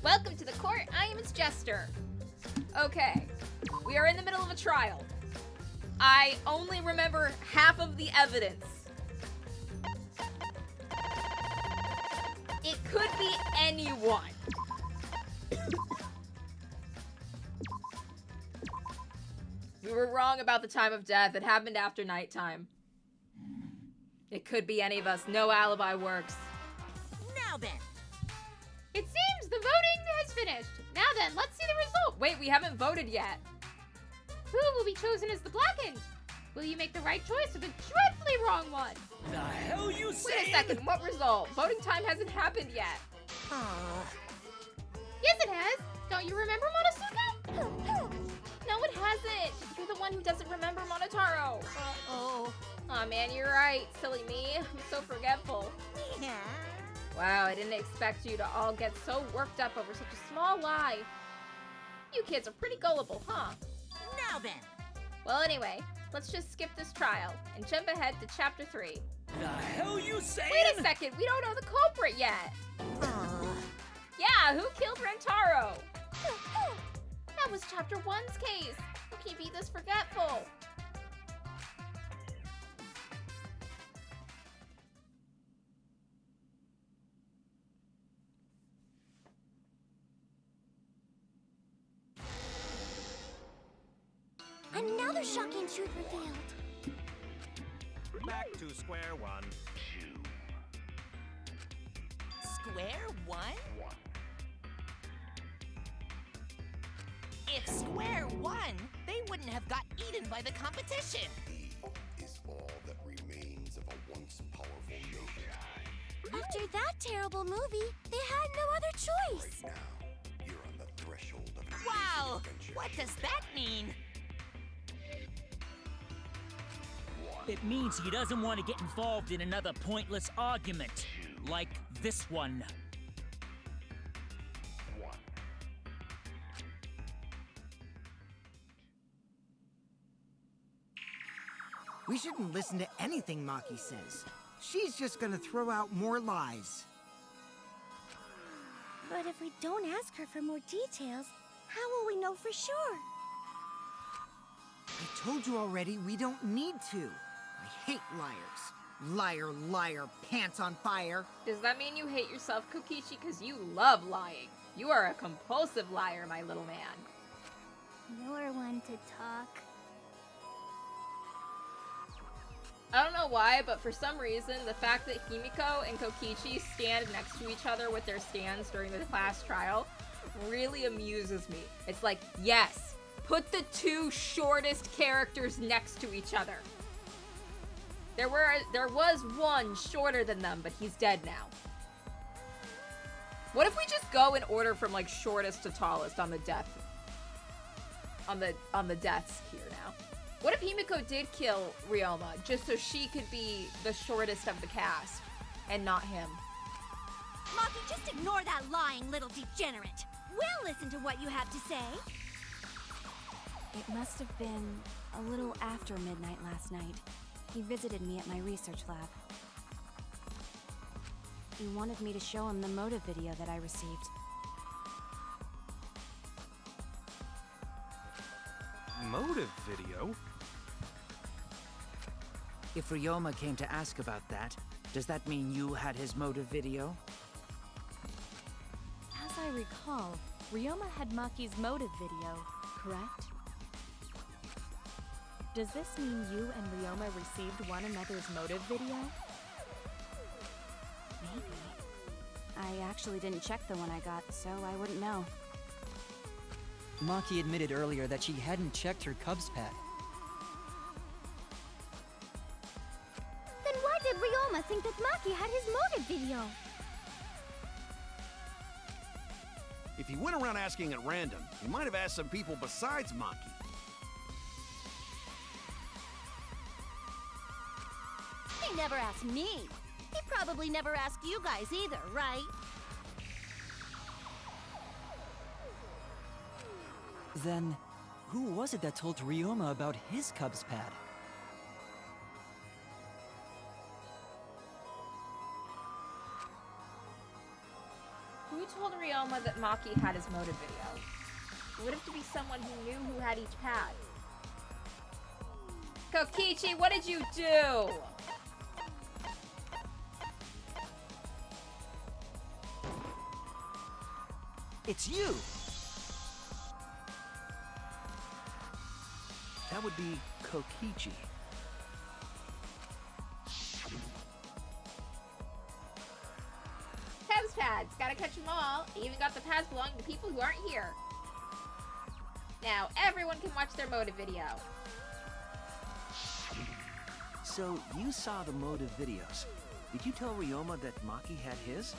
Welcome to the court. I am its Jester. Okay, we are in the middle of a trial. I only remember half of the evidence. It could be anyone. We were wrong about the time of death. It happened after nighttime. It could be any of us. No alibi works. Now then. It seems the voting has finished. Now then, let's see the result. Wait, we haven't voted yet. Who will be chosen as the blackened? Will you make the right choice or the dreadfully wrong one? The hell you saying? Wait a second, what result? Voting time hasn't happened yet. Yes, it has. Don't you remember, Monosuke? No, it hasn't. You're the one who doesn't remember Monotaro. Uh-oh. Aw, man, you're right. Silly me. I'm so forgetful. Yeah. Wow, I didn't expect you to all get so worked up over such a small lie. You kids are pretty gullible, huh? Now then. Well, anyway, let's just skip this trial and jump ahead to chapter 3. The hell you saying? Wait a second, we don't know the culprit yet. Yeah, who killed Rentaro? That was chapter 1's case. How can you be this forgetful? Another shocking truth revealed. Back to square one. Square one? If square one, they wouldn't have got eaten by the competition. Is all that remains of a once powerful nation. After that terrible movie, they had no other choice. Right now, you're on the threshold of an Wow! amazing adventure. What does that mean? It means he doesn't want to get involved in another pointless argument, like this one. We shouldn't listen to anything Maki says. She's just gonna throw out more lies. But if we don't ask her for more details, how will we know for sure? I told you already, we don't need to. I hate liars. Liar, liar, pants on fire. Does that mean you hate yourself, Kokichi? Because you love lying. You are a compulsive liar, my little man. You're one to talk. I don't know why, but for some reason, the fact that Himiko and Kokichi stand next to each other with their stands during the class trial really amuses me. It's like, yes, put the two shortest characters next to each other. There was one shorter than them, but he's dead now. What if we just go in order from like shortest to tallest on the deaths here now? What if Himiko did kill Ryoma just so she could be the shortest of the cast and not him? Maki, just ignore that lying little degenerate. We'll listen to what you have to say. It must have been a little after midnight last night. He visited me at my research lab. He wanted me to show him the motive video that I received. Motive video? If Ryoma came to ask about that, does that mean you had his motive video? As I recall, Ryoma had Maki's motive video, correct? Does this mean you and Ryoma received one another's motive video? Maybe. I actually didn't check the one I got, so I wouldn't know. Maki admitted earlier that she hadn't checked her Cubs pad. Then why did Ryoma think that Maki had his motive video? If he went around asking at random, he might have asked some people besides Maki. He never asked me. He probably never asked you guys either, right? Then, who was it that told Ryoma about his Cubs pad? Who told Ryoma that Maki had his motive video? It would have to be someone who knew who had each pad. Kokichi, what did you do? It's you! That would be Kokichi. Cubs pads, gotta catch them all. I even got the pads belonging to people who aren't here. Now everyone can watch their motive video. So, you saw the motive videos. Did you tell Ryoma that Maki had his?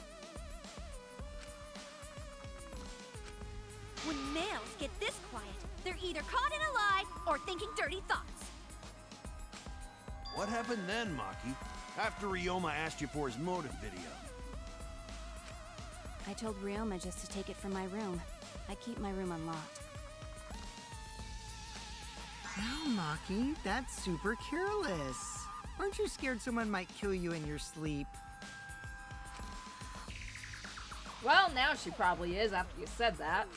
When males get this quiet, they're either caught in a lie or thinking dirty thoughts. What happened then, Maki? After Ryoma asked you for his motive video? I told Ryoma just to take it from my room. I keep my room unlocked. Wow, Maki, that's super careless. Aren't you scared someone might kill you in your sleep? Well, now she probably is after you said that.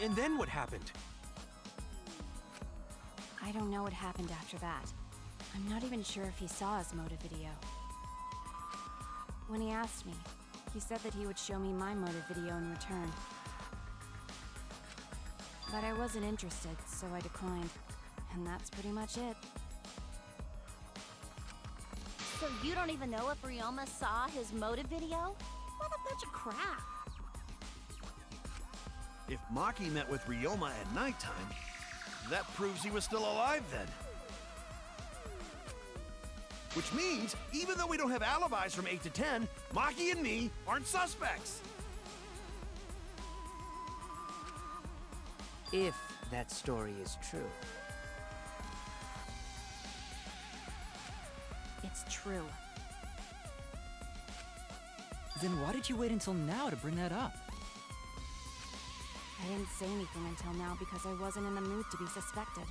And then what happened? I don't know what happened after that. I'm not even sure if he saw his motive video. When he asked me, he said that he would show me my motive video in return. But I wasn't interested, so I declined. And that's pretty much it. So you don't even know if Ryoma saw his motive video? What a bunch of crap. If Maki met with Ryoma at nighttime, that proves he was still alive then. Which means, even though we don't have alibis from 8 to 10, Maki and me aren't suspects. If that story is true. It's true. Then why did you wait until now to bring that up? I didn't say anything until now because I wasn't in the mood to be suspected.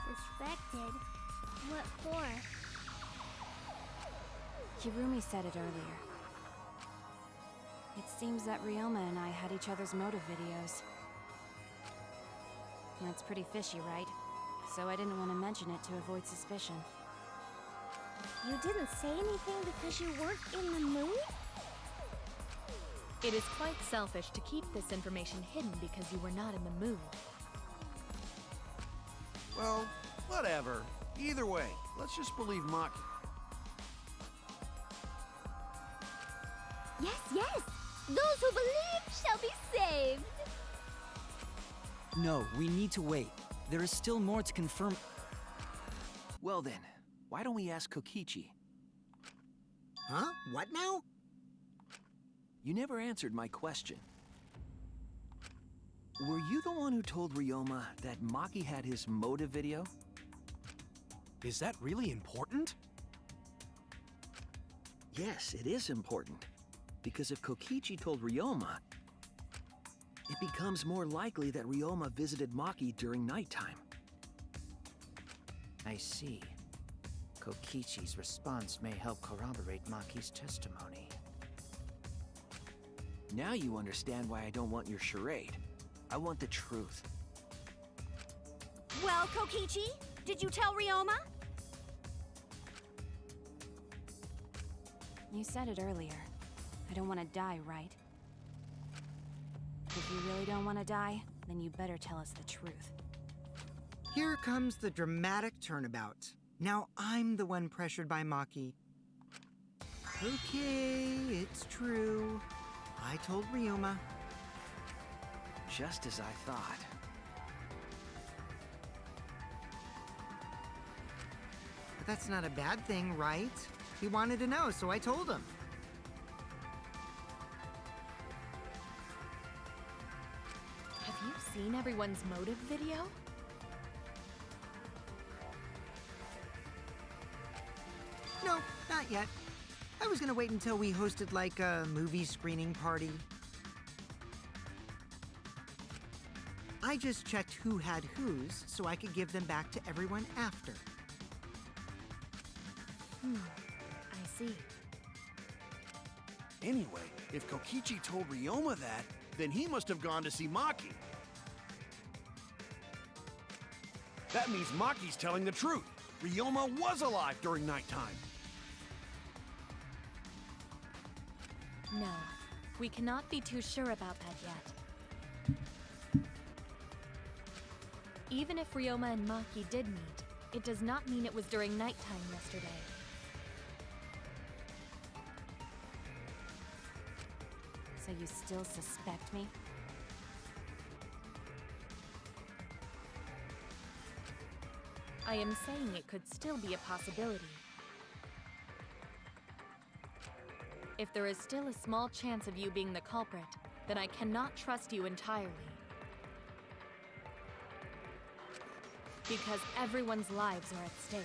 Suspected? What for? Kirumi said it earlier. It seems that Ryoma and I had each other's motive videos. That's pretty fishy, right? So I didn't want to mention it to avoid suspicion. You didn't say anything because you weren't in the mood? It is quite selfish to keep this information hidden because you were not in the mood. Well, whatever. Either way, let's just believe Maki. Yes, yes! Those who believe shall be saved! No, we need to wait. There is still more to confirm. Well then, why don't we ask Kokichi? Huh? What now? You never answered my question. Were you the one who told Ryoma that Maki had his motive video? Is that really important? Yes, it is important. Because if Kokichi told Ryoma, it becomes more likely that Ryoma visited Maki during nighttime. I see. Kokichi's response may help corroborate Maki's testimony. Now you understand why I don't want your charade. I want the truth. Well, Kokichi, did you tell Ryoma? You said it earlier. I don't want to die, right? If you really don't want to die, then you better tell us the truth. Here comes the dramatic turnabout. Now I'm the one pressured by Maki. Okay, it's true. I told Ryoma. Just as I thought. But that's not a bad thing, right? He wanted to know, so I told him. Have you seen everyone's motive video? No, not yet. I was gonna wait until we hosted like a movie screening party. I just checked who had whose so I could give them back to everyone after. I see. Anyway, if Kokichi told Ryoma that, then he must have gone to see Maki. That means Maki's telling the truth. Ryoma was alive during nighttime. No, we cannot be too sure about that yet. Even if Ryoma and Maki did meet, it does not mean it was during nighttime yesterday. So you still suspect me? I am saying it could still be a possibility. If there is still a small chance of you being the culprit, then I cannot trust you entirely. Because everyone's lives are at stake.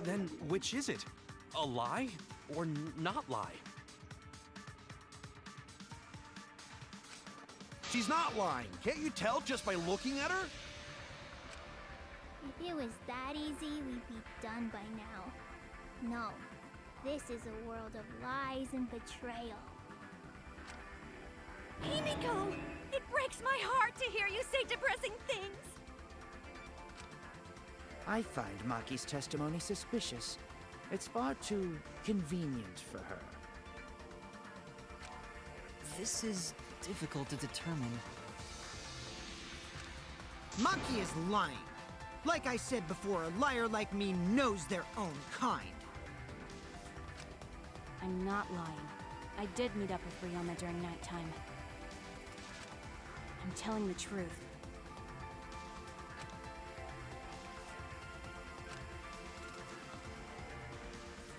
Then which is it? A lie or not lie? She's not lying. Can't you tell just by looking at her? If it was that easy, we'd be done by now. No, this is a world of lies and betrayal. Himiko! It breaks my heart to hear you say depressing things! I find Maki's testimony suspicious. It's far too convenient for her. This is difficult to determine. Maki is lying. Like I said before, a liar like me knows their own kind. I'm not lying. I did meet up with Ryoma during nighttime. I'm telling the truth.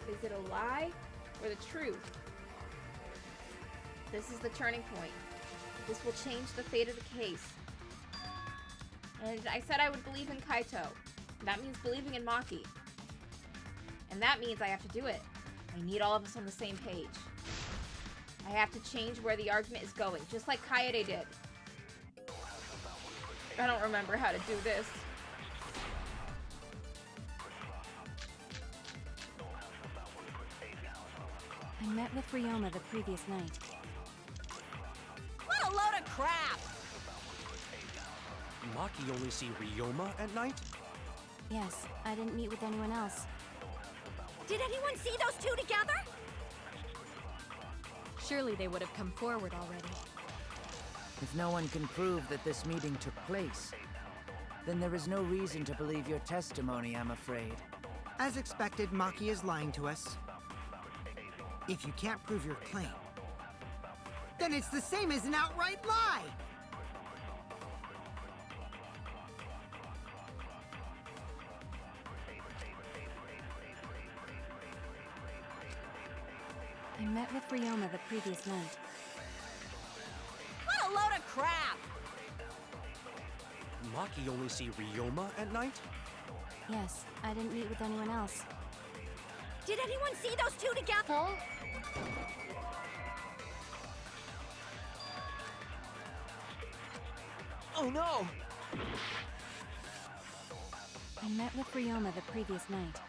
Is it a lie or the truth? This is the turning point. This will change the fate of the case. And I said I would believe in Kaito. That means believing in Maki. And that means I have to do it. I need all of us on the same page. I have to change where the argument is going, just like Kaede did. I don't remember how to do this. I met with Ryoma the previous night. What a load of crap! Maki only see Ryoma at night? Yes, I didn't meet with anyone else. Did anyone see those two together? Surely they would have come forward already. If no one can prove that this meeting took place, then there is no reason to believe your testimony, I'm afraid. As expected, Maki is lying to us. If you can't prove your claim, then it's the same as an outright lie! I met with Ryoma the previous night. What a load of crap! Maki only see Ryoma at night? Yes, I didn't meet with anyone else. Did anyone see those two together? Oh no! I met with Ryoma the previous night.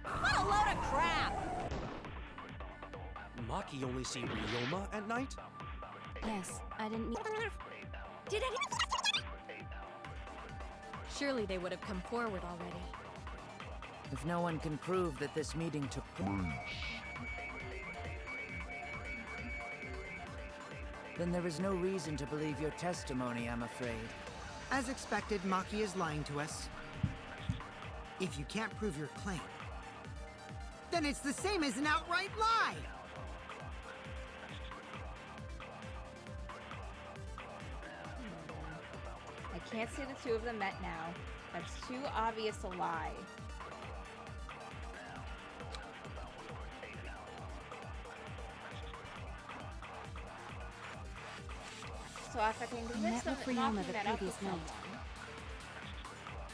What a load of crap! Maki only see Ryoma at night? Yes, I didn't meet... Did any... Surely they would have come forward already. If no one can prove that this meeting took place, then there is no reason to believe your testimony, I'm afraid. As expected, Maki is lying to us. If you can't prove your claim, then it's the same as an outright lie! I can't say the two of them met now. That's too obvious a lie. So if I can convince them that Maki met up with someone.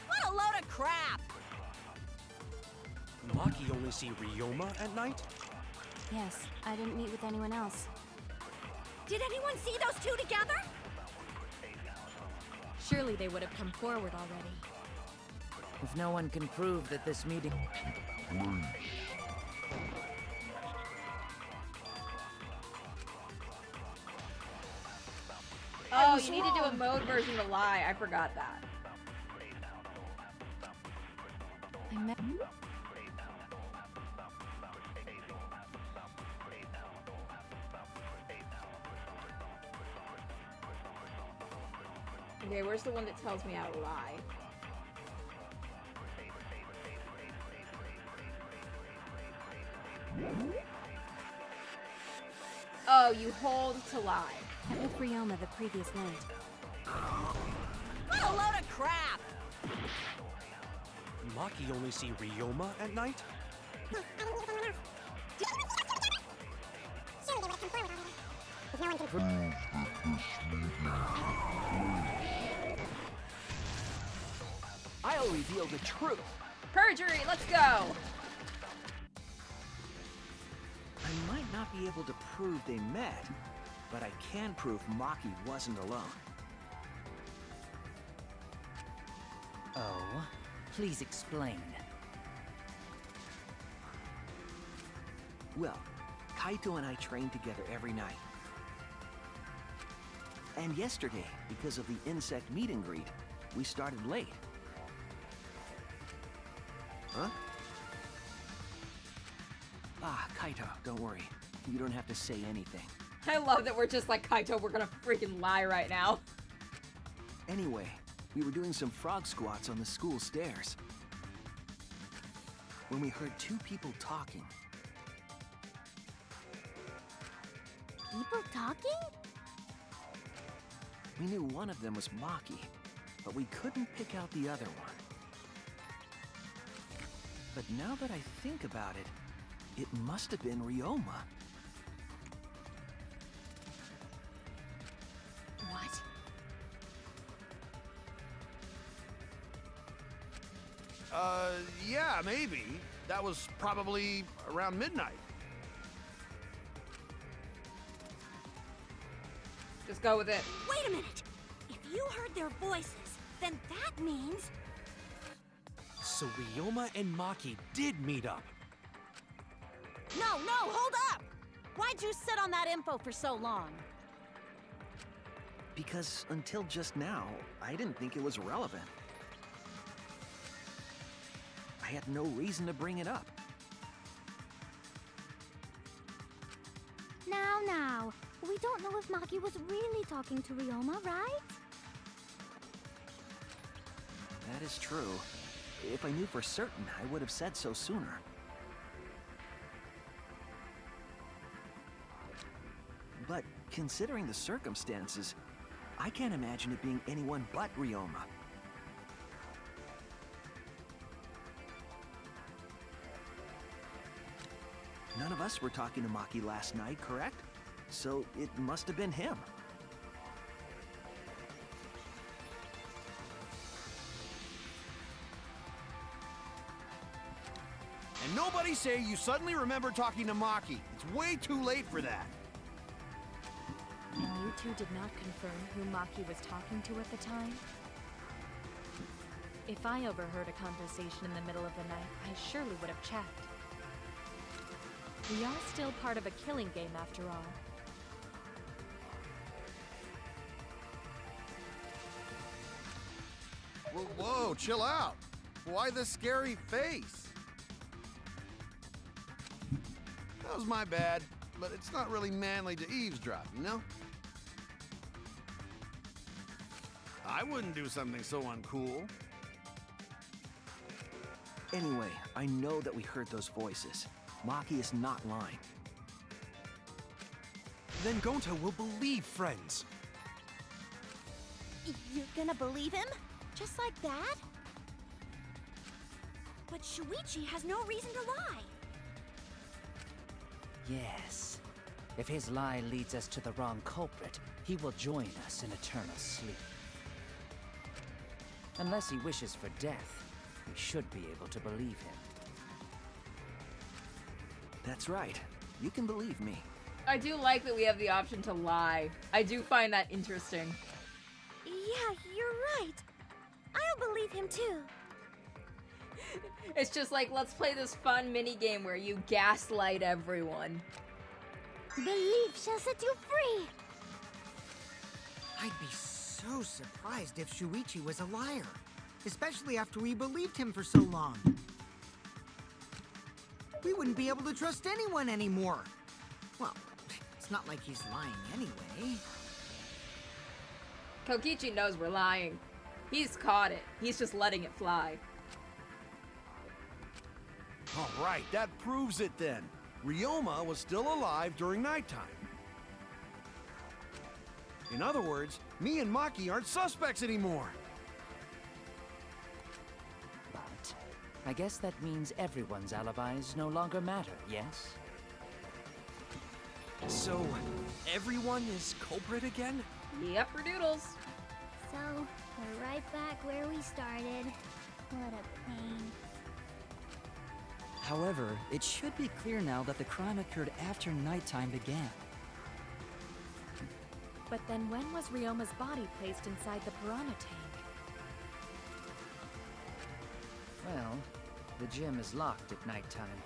What a load of crap! Maki only see Ryoma at night? Yes, I didn't meet with anyone else. Did anyone see those two together? Surely they would have come forward already. If no one can prove that this meeting... Oh, you need to do a mode version to lie. I forgot that. I met... Okay, where's the one that tells me how to lie? Oh, you hold to lie. I met with Ryoma the previous night. What a load of crap! Maki only see Ryoma at night? I'll reveal the truth. Perjury, let's go! I might not be able to prove they met, but I can prove Maki wasn't alone. Oh, please explain. Well, Kaito and I train together every night. And yesterday, because of the insect meet and greet, we started late. Huh? Ah, Kaito, don't worry. You don't have to say anything. I love that we're just like, Kaito, we're gonna freaking lie right now. Anyway, we were doing some frog squats on the school stairs when we heard two people talking. People talking? We knew one of them was Maki, but we couldn't pick out the other one. But now that I think about it, it must have been Ryoma. What? Yeah, maybe. That was probably around midnight. Just go with it. Wait a minute! If you heard their voices, then that means... So Ryoma and Maki did meet up. No, hold up! Why'd you sit on that info for so long? Because until just now, I didn't think it was relevant. I had no reason to bring it up. Now, we don't know if Maki was really talking to Ryoma, right? That is true. If I knew for certain, I would have said so sooner. But considering the circumstances, I can't imagine it being anyone but Ryoma. None of us were talking to Maki last night, correct? So it must have been him. And nobody say you suddenly remember talking to Maki. It's way too late for that. And you two did not confirm who Maki was talking to at the time? If I overheard a conversation in the middle of the night, I surely would have checked. We are still part of a killing game after all. Whoa, whoa, chill out. Why the scary face? That was my bad, but it's not really manly to eavesdrop, you know? I wouldn't do something so uncool. Anyway, I know that we heard those voices. Maki is not lying. Then Gonta will believe friends. You're gonna believe him? Just like that? But Shuichi has no reason to lie. Yes. If his lie leads us to the wrong culprit, he will join us in eternal sleep. Unless he wishes for death, we should be able to believe him. That's right. You can believe me. I do like that we have the option to lie. I do find that interesting. Yeah, you're right. I'll believe him too. It's just like, let's play this fun mini game where you gaslight everyone. Belief shall set you free. I'd be so surprised if Shuichi was a liar, especially after we believed him for so long. We wouldn't be able to trust anyone anymore. Well, it's not like he's lying anyway. Kokichi knows we're lying. He's caught it. He's just letting it fly. All right, that proves it then. Ryoma was still alive during nighttime. In other words, me and Maki aren't suspects anymore. But I guess that means everyone's alibis no longer matter, yes? So, everyone is culprit again? Yep, doodles. So, we're right back where we started. What a pain. However, it should be clear now that the crime occurred after nighttime began. But then when was Ryoma's body placed inside the piranha tank? Well, the gym is locked at nighttime,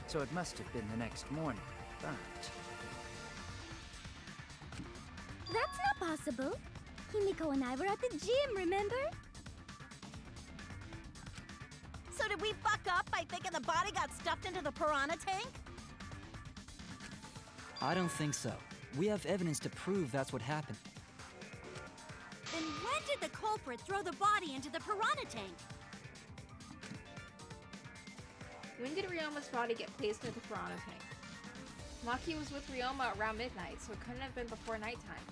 so it must have been the next morning, but... That's not possible. Himiko and I were at the gym, remember? So did we fuck up by thinking the body got stuffed into the piranha tank? I don't think so. We have evidence to prove that's what happened. Then when did the culprit throw the body into the piranha tank? When did Ryoma's body get placed into the piranha tank? Maki was with Ryoma around midnight, so it couldn't have been before nighttime.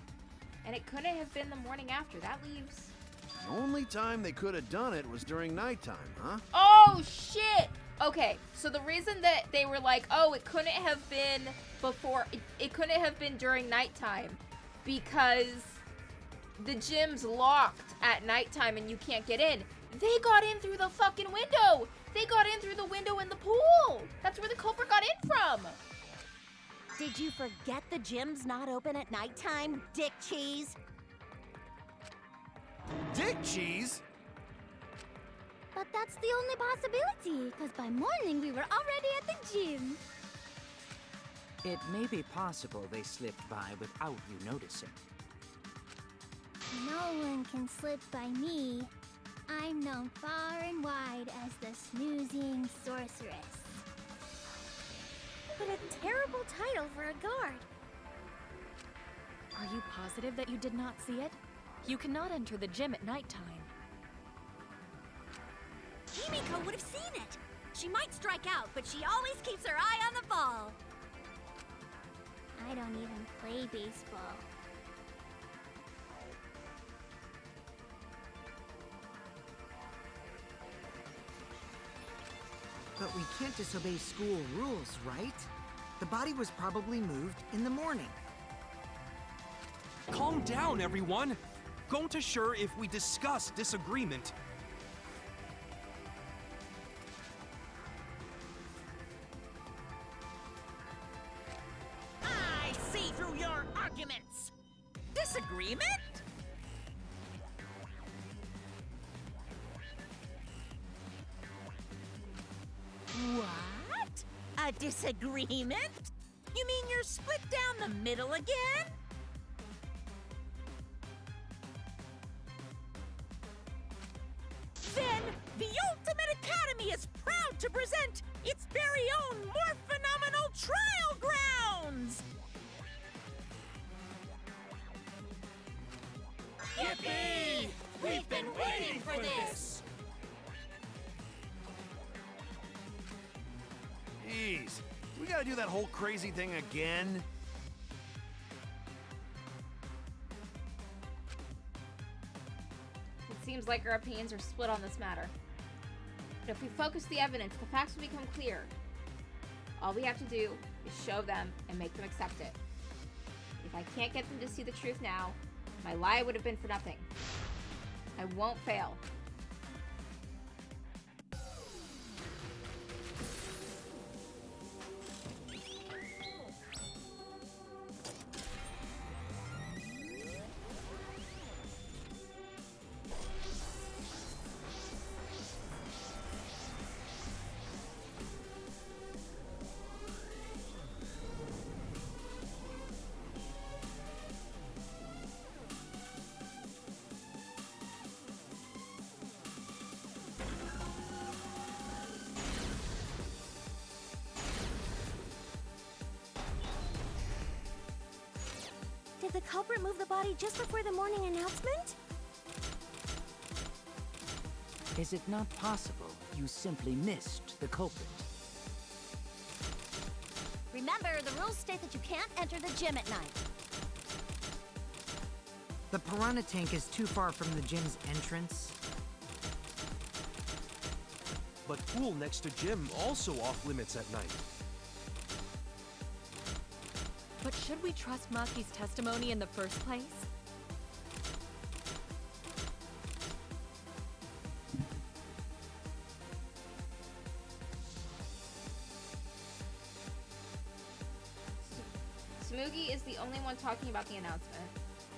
And it couldn't have been the morning after. That leaves... The only time they could have done it was during nighttime, huh? Oh, shit! Okay, so the reason that they were like, oh, it couldn't have been before... It couldn't have been during nighttime because the gym's locked at nighttime and you can't get in. They got in through the fucking window! They got in through the window in the pool! That's where the culprit got in from! Did you forget the gym's not open at nighttime, dick cheese? Dick cheese? But that's the only possibility, because by morning we were already at the gym. It may be possible they slipped by without you noticing. No one can slip by me. I'm known far and wide as the snoozing sorceress. What a terrible title for a guard. Are you positive that you did not see it? You cannot enter the gym at nighttime. Himiko would have seen it. She might strike out, but she always keeps her eye on the ball. I don't even play baseball. But we can't disobey school rules, right? The body was probably moved in the morning. Calm down, everyone! Gonta sure if we discuss disagreement. I see through your arguments. Disagreement? A disagreement? You mean you're split down the middle again? Then, the Ultimate Academy is proud to present its very own more phenomenal trial grounds! Yippee! We've been waiting for this! Jeez, we gotta do that whole crazy thing again? It seems like our opinions are split on this matter. But if we focus the evidence, the facts will become clear. All we have to do is show them and make them accept it. If I can't get them to see the truth now, my lie would have been for nothing. I won't fail. Did the culprit move the body just before the morning announcement? Is it not possible you simply missed the culprit? Remember, the rules state that you can't enter the gym at night. The piranha tank is too far from the gym's entrance. But pool next to gym also off limits at night. But should we trust Maki's testimony in the first place? Smoogie is the only one talking about the announcement.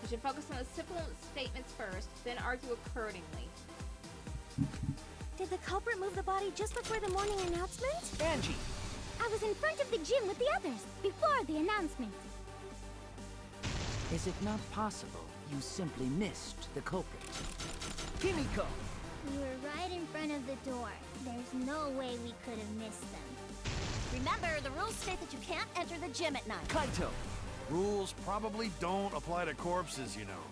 We should focus on the simple statements first, then argue accordingly. Did the culprit move the body just before the morning announcement? Angie! I was in front of the gym with the others, before the announcement. Is it not possible you simply missed the culprit? Himiko! We were right in front of the door. There's no way we could have missed them. Remember, the rules state that you can't enter the gym at night. Kaito! Rules probably don't apply to corpses, you know.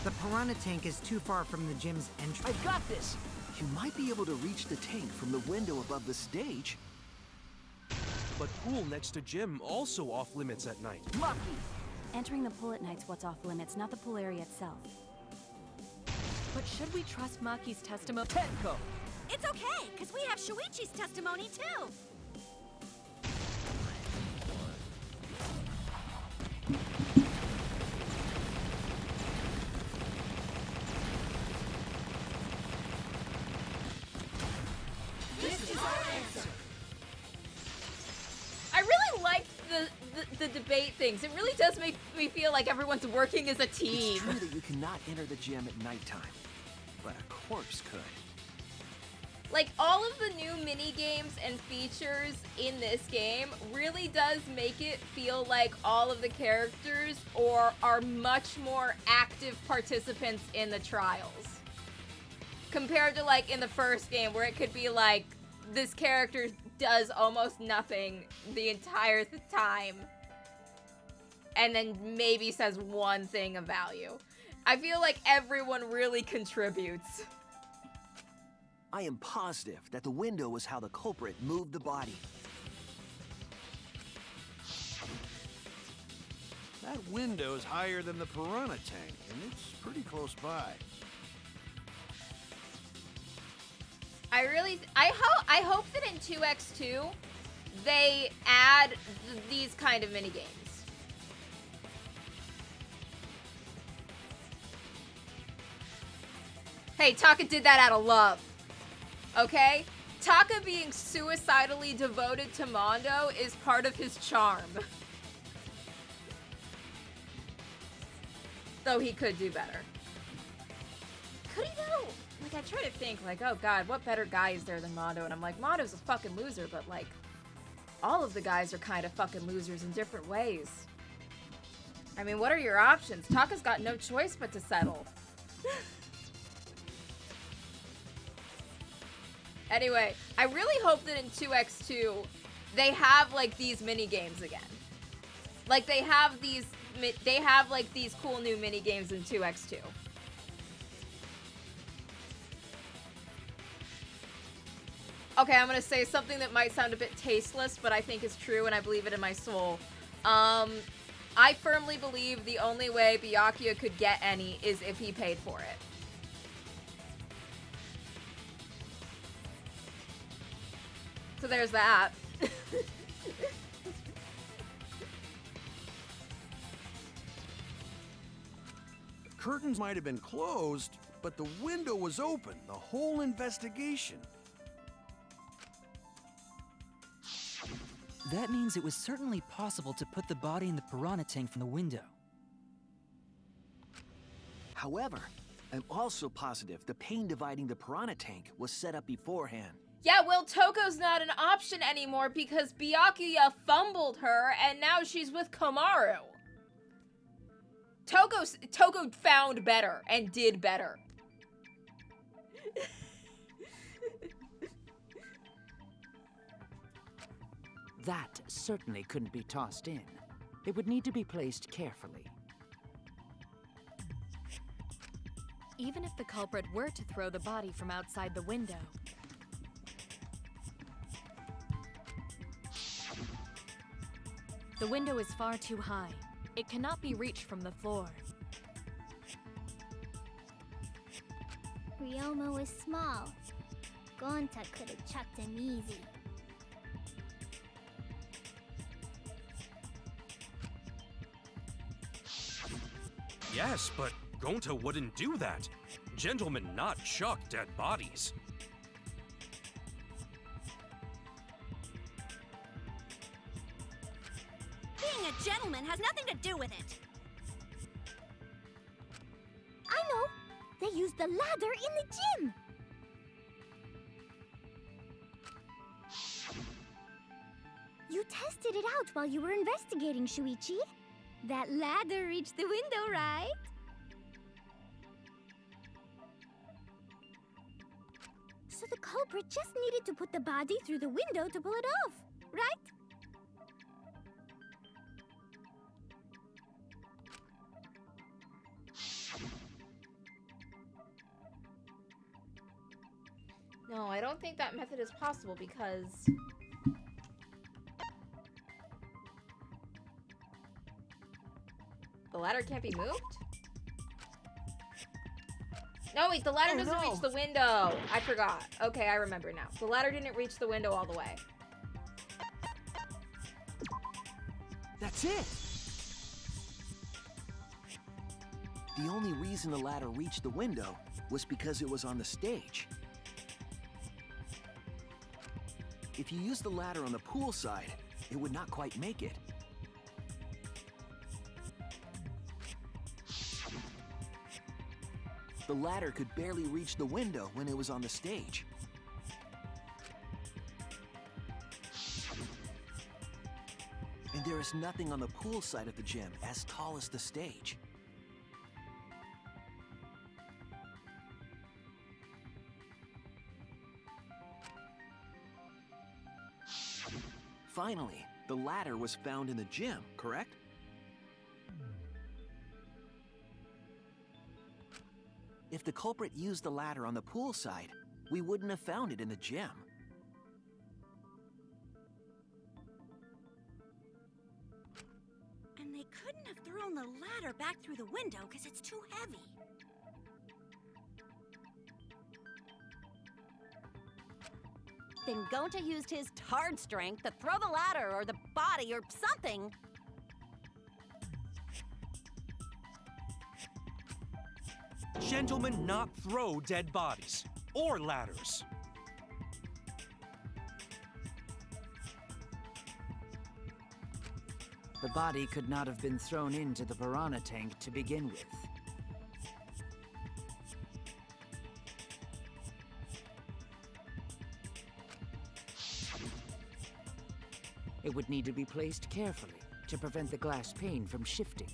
The piranha tank is too far from the gym's entrance. I've got this! You might be able to reach the tank from the window above the stage. But pool next to gym also off limits at night. Maki! Entering the pool at night's what's off limits, not the pool area itself. But should we trust Maki's testimony? Tenko! It's okay, because we have Shuichi's testimony too. This is our answer. I really like the debate things. It really does make me feel like everyone's working as a team. It's true that you cannot enter the gym at nighttime, but a corpse could. Like, all of the new mini games and features in this game really does make it feel like all of the characters are much more active participants in the trials. Compared to, like, in the first game, where it could be like, this character does almost nothing the entire time. And then maybe says one thing of value. I feel like everyone really contributes. I am positive that the window was how the culprit moved the body. That window's higher than the piranha tank, and it's pretty close by. I hope that in 2x2 they add these kind of mini games. Hey, Taka did that out of love. Okay? Taka being suicidally devoted to Mondo is part of his charm. Though he could do better. Could he though? Like, I try to think, like, oh god, what better guy is there than Mondo? And I'm like, Mondo's a fucking loser, but like, All of the guys are kind of fucking losers in different ways. I mean, what are your options? Taka's got no choice but to settle. Anyway, I really hope that in 2x2, they have, like, these mini-games again. Like, they have, like, these cool new mini-games in 2x2. Okay, I'm gonna say something that might sound a bit tasteless, but I think is true, and I believe it in my soul. I firmly believe the only way Byakuya could get any is if he paid for it. So there's that. Curtains might have been closed, but the window was open the whole investigation. That means it was certainly possible to put the body in the piranha tank from the window. However, I'm also positive the pane dividing the piranha tank was set up beforehand. Yeah, well, Toko's not an option anymore because Byakuya fumbled her and now she's with Komaru. Toko found better and did better. That certainly couldn't be tossed in. It would need to be placed carefully. Even if the culprit were to throw the body from outside the window, the window is far too high. It cannot be reached from the floor. Ryoma was small. Gonta could have chucked him easy. Yes, but Gonta wouldn't do that. Gentlemen not chuck dead bodies. Being a gentleman has nothing to do with it. I know! They used the ladder in the gym! You tested it out while you were investigating, Shuichi. That ladder reached the window, right? So the culprit just needed to put the body through the window to pull it off, right? No, I don't think that method is possible because... the ladder can't be moved? No, wait, the ladder doesn't reach the window. I forgot. Okay, I remember now. The ladder didn't reach the window all the way. That's it! The only reason the ladder reached the window was because it was on the stage. If you used the ladder on the pool side, it would not quite make it. The ladder could barely reach the window when it was on the stage. And there is nothing on the pool side of the gym as tall as the stage. Finally, the ladder was found in the gym, correct? If the culprit used the ladder on the pool side, we wouldn't have found it in the gym. And they couldn't have thrown the ladder back through the window because it's too heavy. Then Gonta used his Tard strength to throw the ladder or the body or something. Gentlemen not throw dead bodies. Or ladders. The body could not have been thrown into the piranha tank to begin with. It would need to be placed carefully to prevent the glass pane from shifting.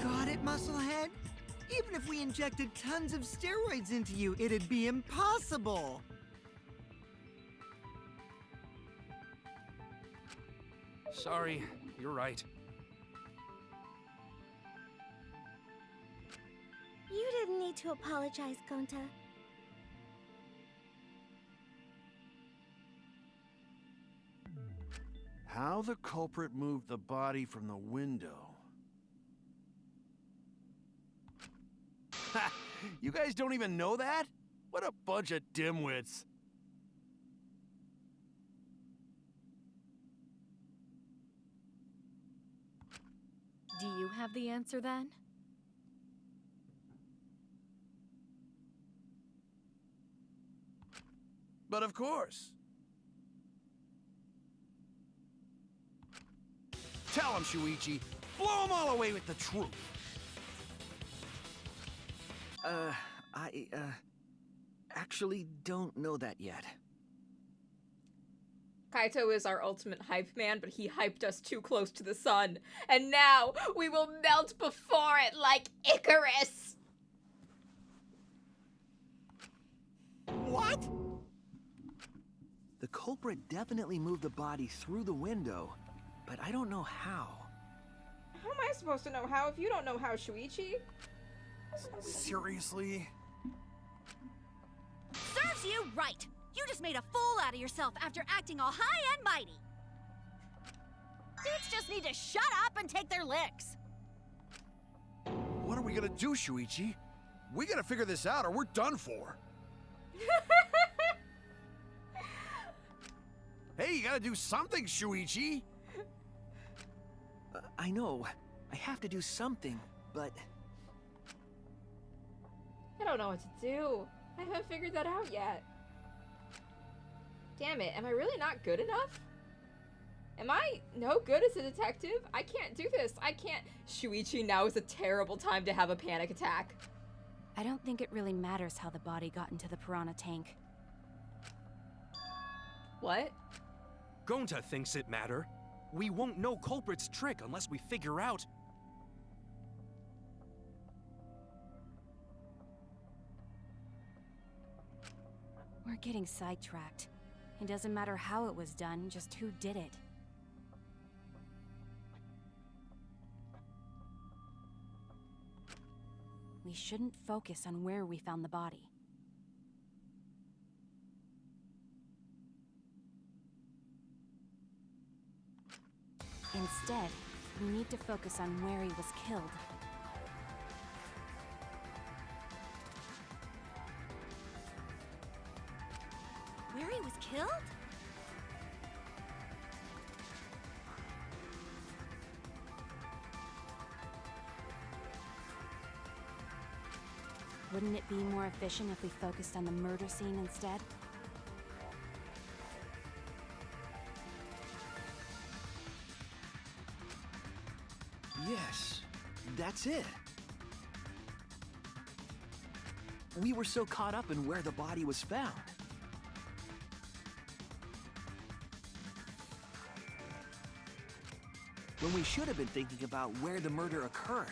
Got it, Musclehead? Even if we injected tons of steroids into you, it'd be impossible! Sorry, you're right. You didn't need to apologize, Gonta. How the culprit moved the body from the window. Ha! You guys don't even know that? What a bunch of dimwits. Do you have the answer then? But of course. Tell him, Shuichi. Blow him all away with the truth. I actually don't know that yet. Kaito is our ultimate hype man, but he hyped us too close to the sun. And now we will melt before it like Icarus! What? The culprit definitely moved the body through the window, but I don't know how. How am I supposed to know how if you don't know how, Shuichi? Seriously? Serves you right! You just made a fool out of yourself after acting all high and mighty! Dudes just need to shut up and take their licks! What are we gonna do, Shuichi? We gotta figure this out or we're done for. Hey, you gotta do something, Shuichi! I know. I have to do something, but... I don't know what to do. I haven't figured that out yet. Damn it, am I really not good enough? Am I no good as a detective? I can't do this. I can't. Shuichi, now is a terrible time to have a panic attack. I don't think it really matters how the body got into the piranha tank. What? Gonta thinks it matter. We won't know culprit's trick unless we figure out. We're getting sidetracked. It doesn't matter how it was done, just who did it. We shouldn't focus on where we found the body. Instead, we need to focus on where he was killed. Where he was killed? Wouldn't it be more efficient if we focused on the murder scene instead? Yes, that's it. We were so caught up in where the body was found. When we should have been thinking about where the murder occurred.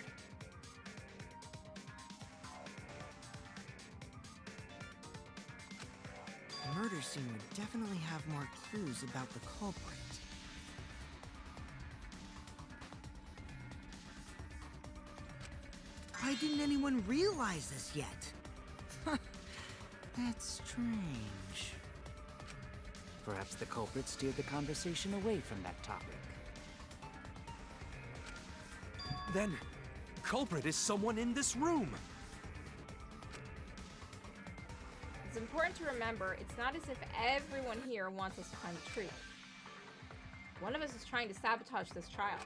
The murder scene would definitely have more clues about the culprit. Why didn't anyone realize this yet? That's strange. Perhaps the culprit steered the conversation away from that topic. Then, culprit is someone in this room. It's important to remember, it's not as if everyone here wants us to find the truth. One of us is trying to sabotage this trial.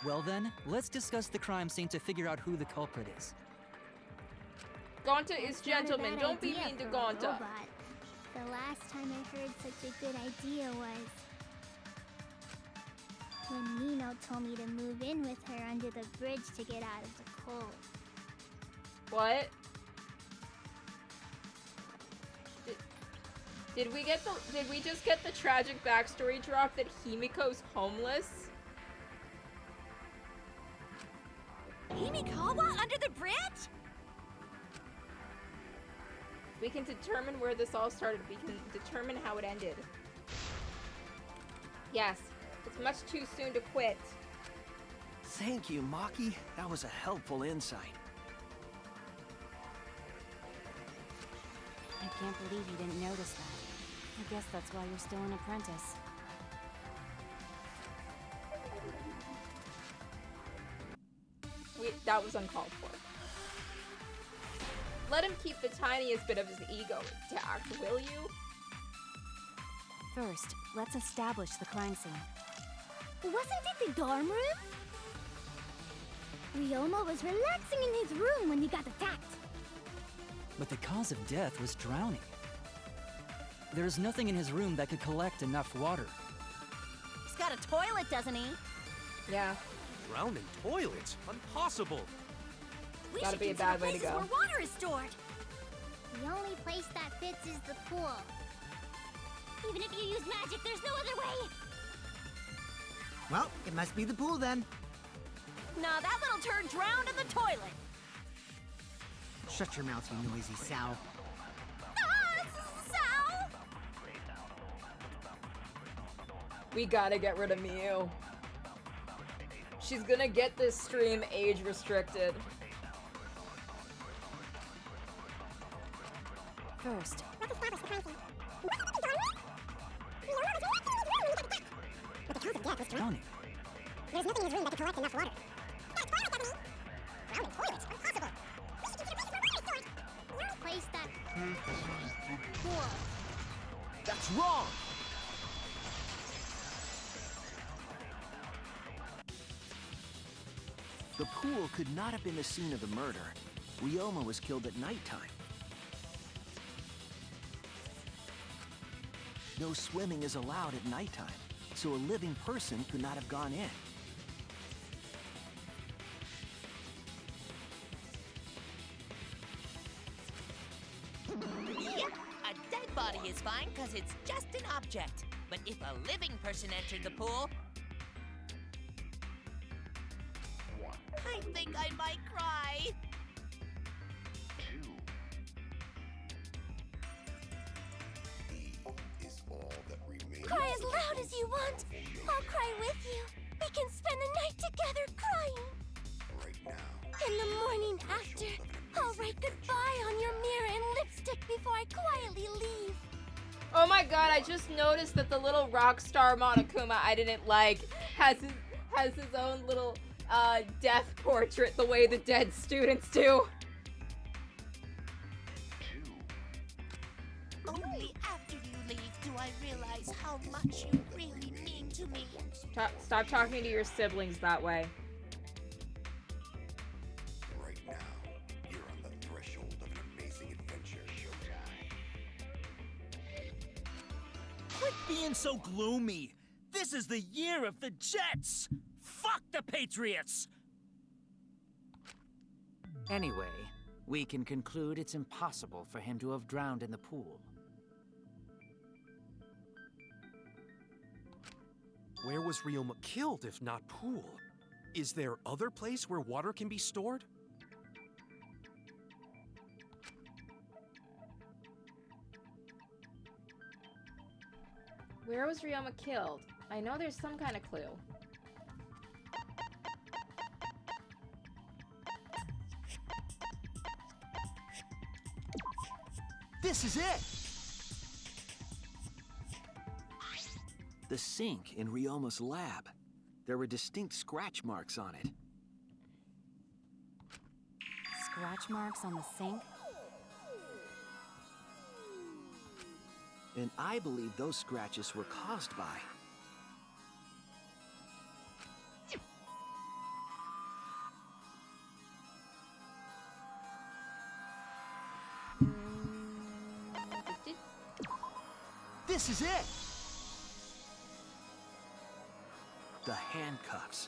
Well then, let's discuss the crime scene to figure out who the culprit is. Gonta is gentleman. Don't be mean to Gonta. Robot. The last time I heard such a good idea was when Nino told me to move in with her under the bridge to get out of the cold. What? Did we just get the tragic backstory drop that Himiko's homeless? Himikawa under the bridge? We can determine where this all started. We can determine how it ended. Yes, it's much too soon to quit. Thank you, Maki. That was a helpful insight. I can't believe you didn't notice that. I guess that's why you're still an apprentice. That was uncalled for. Let him keep the tiniest bit of his ego intact, will you? First, let's establish the crime scene. Wasn't it the dorm room? Ryoma was relaxing in his room when he got attacked. But the cause of death was drowning. There's nothing in his room that could collect enough water. He's got a toilet, doesn't he? Yeah. Drown in toilets? Impossible. We Gotta should be a consider bad way to places go. where water is stored. The only place that fits is the pool. Even if you use magic, there's no other way. Well, it must be the pool then. Nah, that little turd drowned in the toilet. Shut your mouth, you noisy sow. Sal! We gotta get rid of Miu. She's gonna get this stream age restricted. First, Drowning. There's nothing in his room that could collect enough water. Place that pool. That's wrong! The pool could not have been the scene of the murder. Ryoma was killed at nighttime. No swimming is allowed at nighttime, so a living person could not have gone in. Yep, a dead body is fine because it's just an object. But if a living person entered the pool, I think I might cry. Is all that remains. Cry as loud as you want. I'll cry with you. We can spend the night together crying. Right now. In the morning after, I'll write goodbye on your mirror in lipstick before I quietly leave. Oh my god, I just noticed that the little rock star Monokuma I didn't like has his own little death portrait the way the dead students do. Only after you leave do I realize how much you really mean to me. Stop talking to your siblings that way. Right now, you're on the threshold of an amazing adventure. Quit being so gloomy. This is the year of the Jets. Fuck the Patriots. Anyway, we can conclude it's impossible for him to have drowned in the pool. Where was Ryoma killed if not pool? Is there other place where water can be stored? Where was Ryoma killed? I know there's some kind of clue. This is it! The sink in Ryoma's lab. There were distinct scratch marks on it. scratch marks on the sink? And I believe those scratches were caused by... This is it! The handcuffs.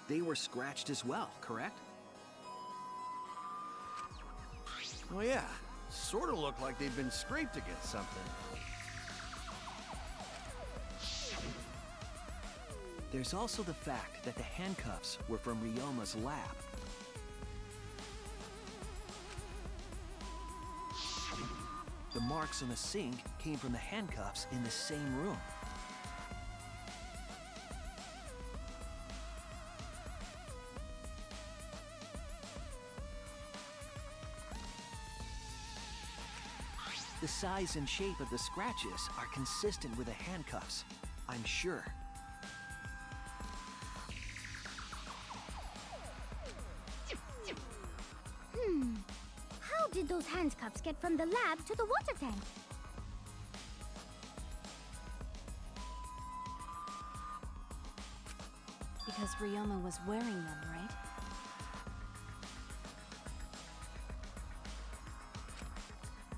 They were scratched as well, correct? Oh yeah, sort of looked like they'd been scraped against something. There's also the fact that the handcuffs were from Ryoma's lab. The marks on the sink came from the handcuffs in the same room. The size and shape of the scratches are consistent with the handcuffs, I'm sure. How did those handcuffs get from the lab to the water tank? Because Ryoma was wearing them, right?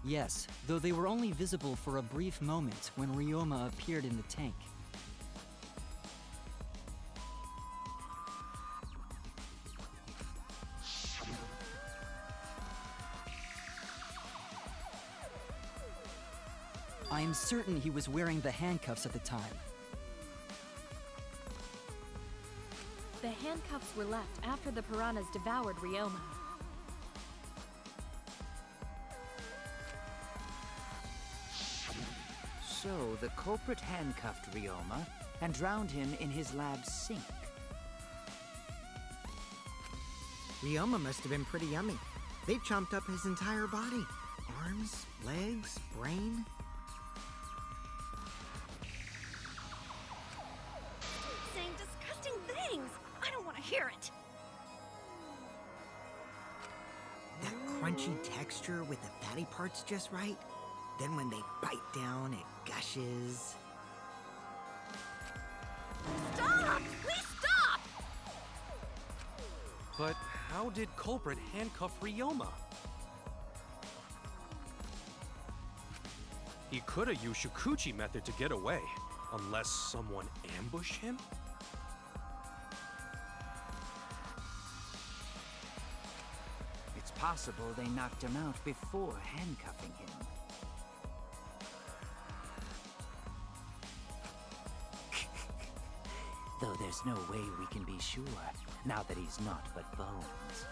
Yes, though they were only visible for a brief moment when Ryoma appeared in the tank. I am certain he was wearing the handcuffs at the time. The handcuffs were left after the piranhas devoured Ryoma. So, the culprit handcuffed Ryoma and drowned him in his lab's sink. Ryoma must have been pretty yummy. They chomped up his entire body. Arms, legs, brain. Saying disgusting things. I don't want to hear it. That crunchy texture with the fatty parts just right. Then when they bite down, it gushes. Stop! Please stop! But how did culprit handcuff Ryoma? He could have used Shukuchi method to get away, unless someone ambushed him? It's possible they knocked him out before handcuffing him. Though there's no way we can be sure, now that he's not but bones.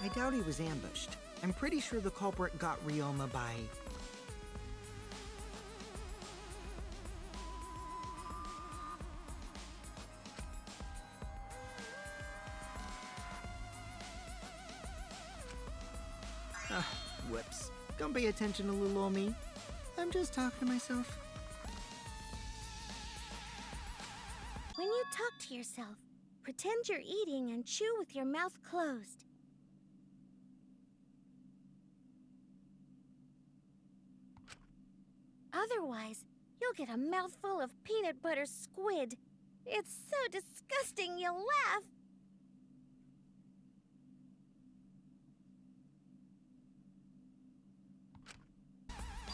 I doubt he was ambushed. I'm pretty sure the culprit got Ryoma by... Whoops. Don't pay attention to little ol' me. I'm just talking to myself. When you talk to yourself, pretend you're eating and chew with your mouth closed. Otherwise, you'll get a mouthful of peanut butter squid. It's so disgusting you'll laugh.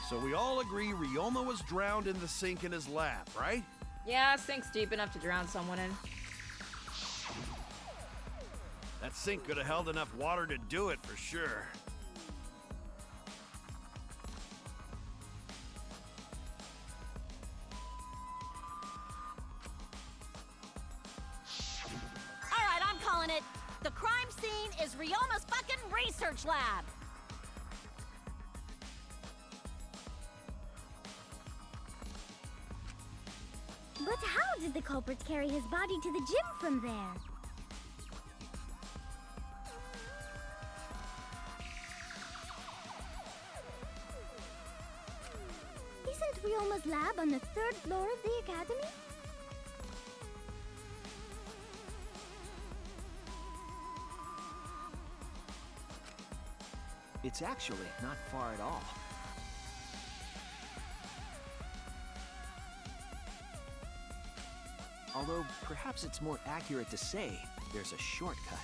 So we all agree Ryoma was drowned in the sink in his lab, right? Yeah, sink's deep enough to drown someone in. That sink could have held enough water to do it for sure. All right, I'm calling it. The crime scene is Ryoma's fucking research lab. But how did the culprit carry his body to the gym from there? Isn't Ryoma's lab on the 3rd floor of the academy? It's actually not far at all. Although, perhaps it's more accurate to say there's a shortcut.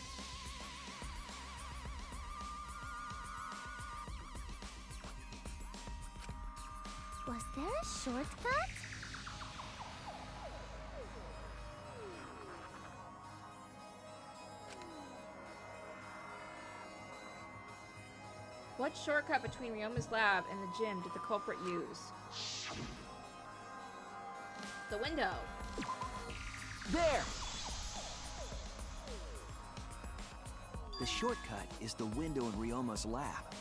Was there a shortcut? What shortcut between Ryoma's lab and the gym did the culprit use? The window. There! The shortcut is the window in Ryoma's lab.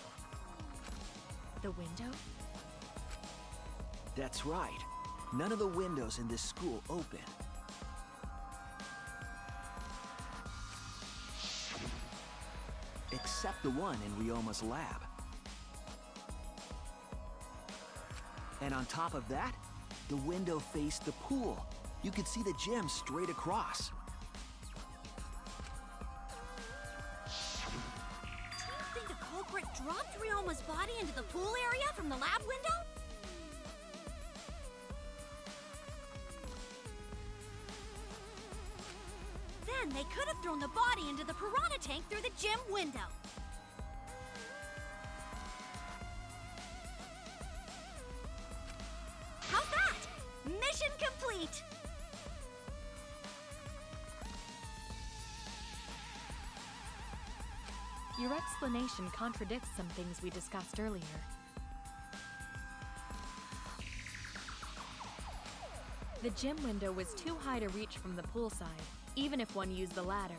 The window? That's right. None of the windows in this school open. Except the one in Ryoma's lab. And on top of that, the window faced the pool. You could see the gym straight across. Do you think the culprit dropped Ryoma's body into the pool area from the lab window? Then they could have thrown the body into the piranha tank through the gym window. How's that? Mission complete! Your explanation contradicts some things we discussed earlier. The gym window was too high to reach from the pool side, even if one used the ladder.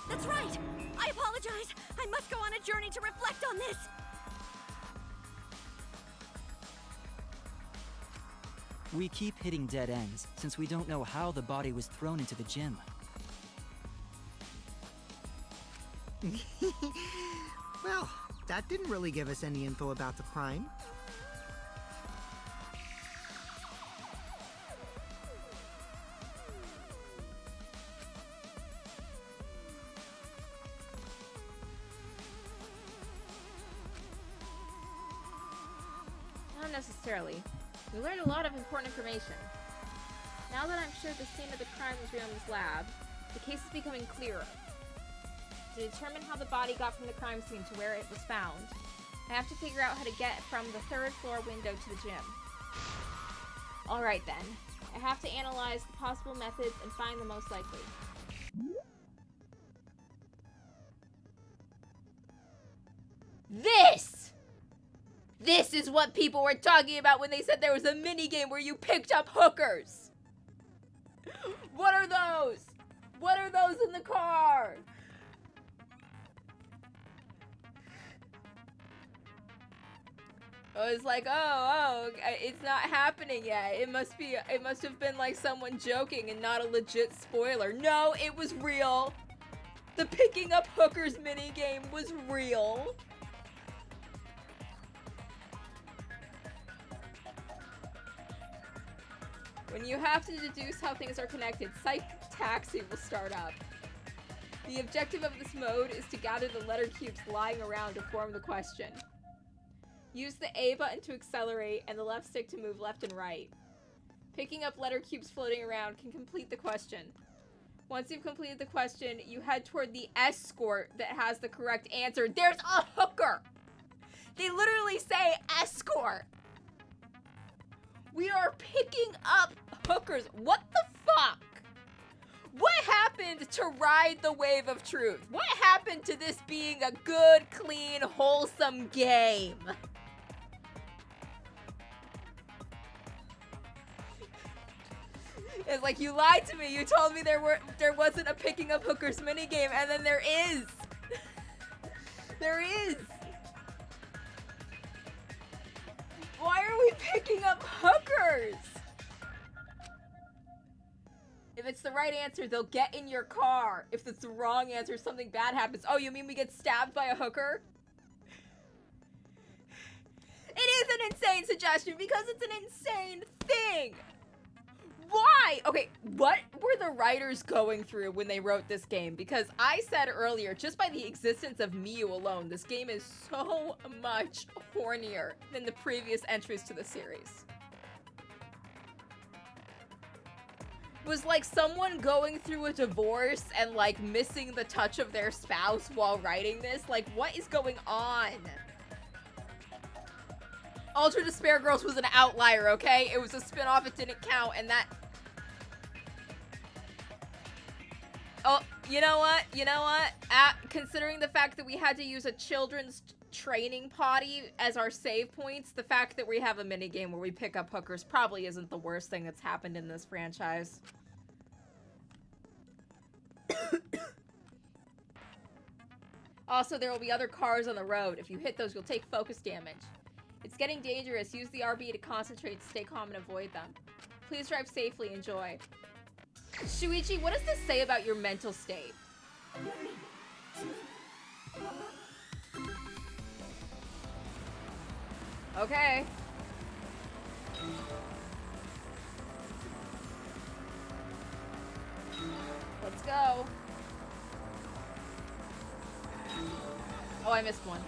That's right! I apologize! I must go on a journey to reflect on this! We keep hitting dead ends, since we don't know how the body was thrown into the gym. Well, that didn't really give us any info about the crime. Not necessarily. We learned a lot of important information. Now that I'm sure the scene of the crime was Ryoma's lab, the case is becoming clearer. To determine how the body got from the crime scene to where it was found, I have to figure out how to get from the 3rd floor window to the gym. Alright then. I have to analyze the possible methods and find the most likely. This is what people were talking about when they said there was a minigame where you picked up hookers! What are those? What are those in the car? I was like, oh, it's not happening yet. It must have been like someone joking and not a legit spoiler. No, it was real. The picking up hookers minigame was real. When you have to deduce how things are connected, Psych Taxi will start up. The objective of this mode is to gather the letter cubes lying around to form the question. Use the A button to accelerate and the left stick to move left and right. Picking up letter cubes floating around can complete the question. Once you've completed the question, you head toward the escort that has the correct answer. There's a hooker! They literally say escort! We are picking up hookers. What the fuck? What happened to ride the wave of truth? What happened to this being a good, clean, wholesome game? It's like, you lied to me. You told me there wasn't a picking up hookers minigame, and then there is. There is. Why are we picking up hookers? If it's the right answer, they'll get in your car. If it's the wrong answer, something bad happens. Oh, you mean we get stabbed by a hooker? It is an insane suggestion because it's an insane thing. Why? Okay, what were the writers going through when they wrote this game? Because I said earlier, just by the existence of Miyu alone, this game is so much hornier than the previous entries to the series. Was like someone going through a divorce and like missing the touch of their spouse while writing this? Like, what is going on? Ultra Despair Girls was an outlier, okay? It was a spin-off, it didn't count, and that... Oh, you know what? Considering the fact that we had to use a children's training potty as our save points, the fact that we have a minigame where we pick up hookers probably isn't the worst thing that's happened in this franchise. Also, there will be other cars on the road. If you hit those, you'll take focus damage. It's getting dangerous. Use the RB to concentrate, stay calm, and avoid them. Please drive safely. Enjoy. Shuichi, what does this say about your mental state? Okay. Let's go. Oh, I missed one.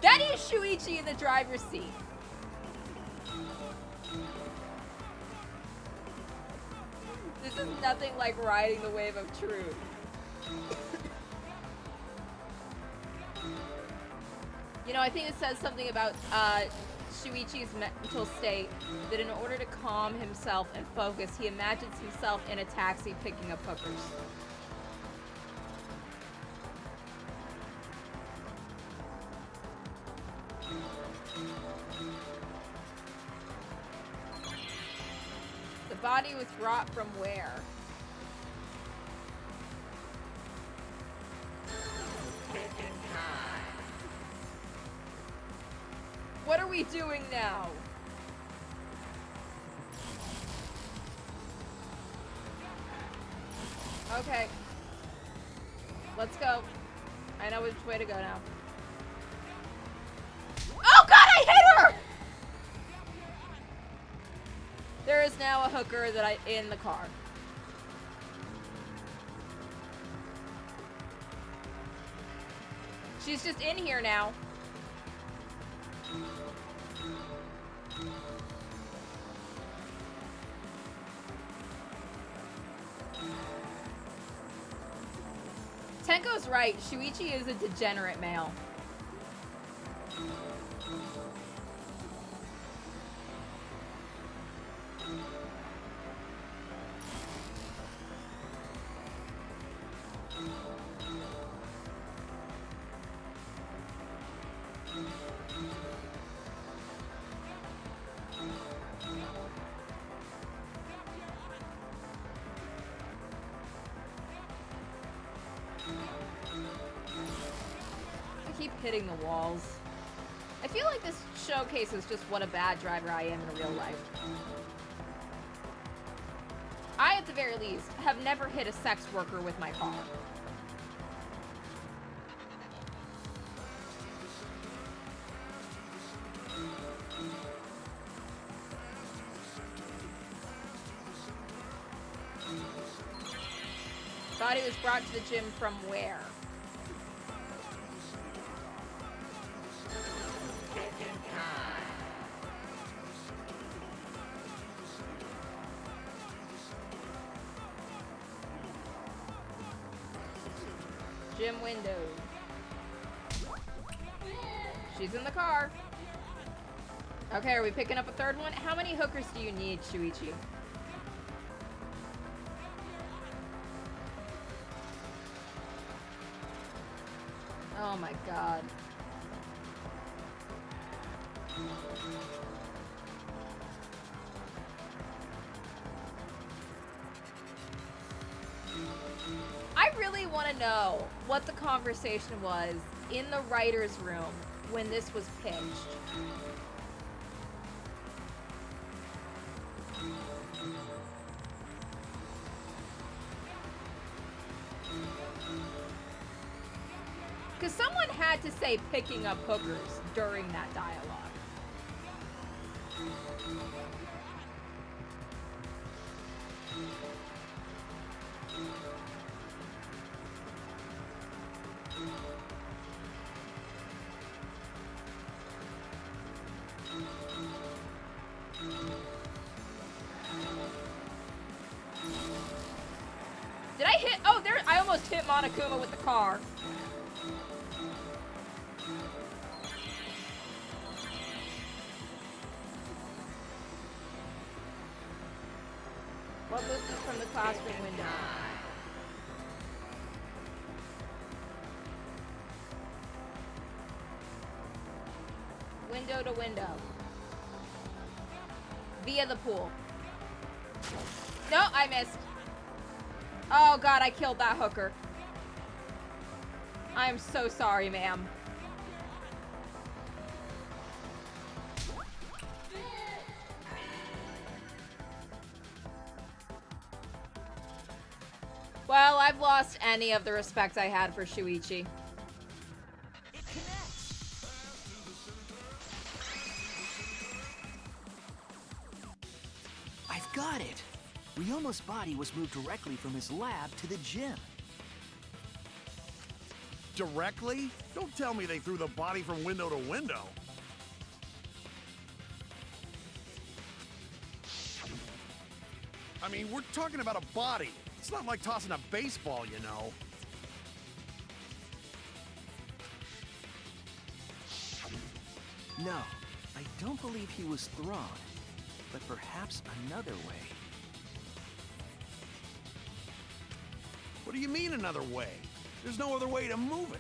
That is Shuichi in the driver's seat. This is nothing like riding the wave of truth. You know, I think it says something about Shuichi's mental state, that in order to calm himself and focus, he imagines himself in a taxi picking up hookers. The body was brought from where? What are we doing now? Okay. Let's go. I know which way to go now. Oh god, I hit her! There is now a hooker that in the car. She's just in here now. Tenko's right. Shuichi is a degenerate male. Hitting the walls. I feel like this showcases just what a bad driver I am in real life. I, at the very least, have never hit a sex worker with my car. Body was brought to the gym from where? Gym window. She's in the car. Okay, are we picking up a third one? How many hookers do you need, Shuichi? Oh my god. I really want to know what the conversation was in the writer's room when this was pitched. Because someone had to say picking up hookers during that dialogue. Did I hit? Oh, there! I almost hit Monokuma with the car. What moves us from the classroom window? Window to window. Via the pool. No, I missed. Oh god, I killed that hooker. I am so sorry, ma'am. Well, I've lost any of the respect I had for Shuichi. I've got it! Ryoma's body was moved directly from his lab to the gym. Directly? Don't tell me they threw the body from window to window. I mean, we're talking about a body. It's not like tossing a baseball, you know. No, I don't believe he was thrown, but perhaps another way. What do you mean another way? There's no other way to move it.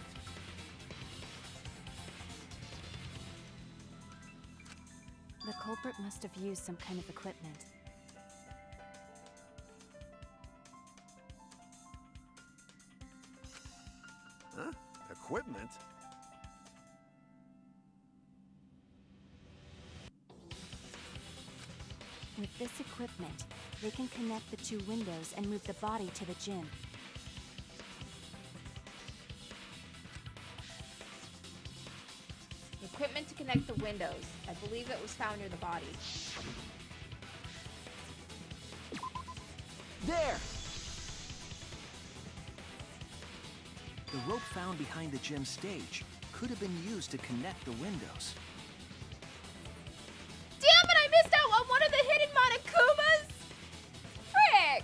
The culprit must have used some kind of equipment. Huh? Equipment? With this equipment, they can connect the two windows and move the body to the gym. Equipment to connect the windows. I believe it was found near the body. There! The rope found behind the gym stage could have been used to connect the windows. Damn it, I missed out on one of the hidden Monokumas! Frick!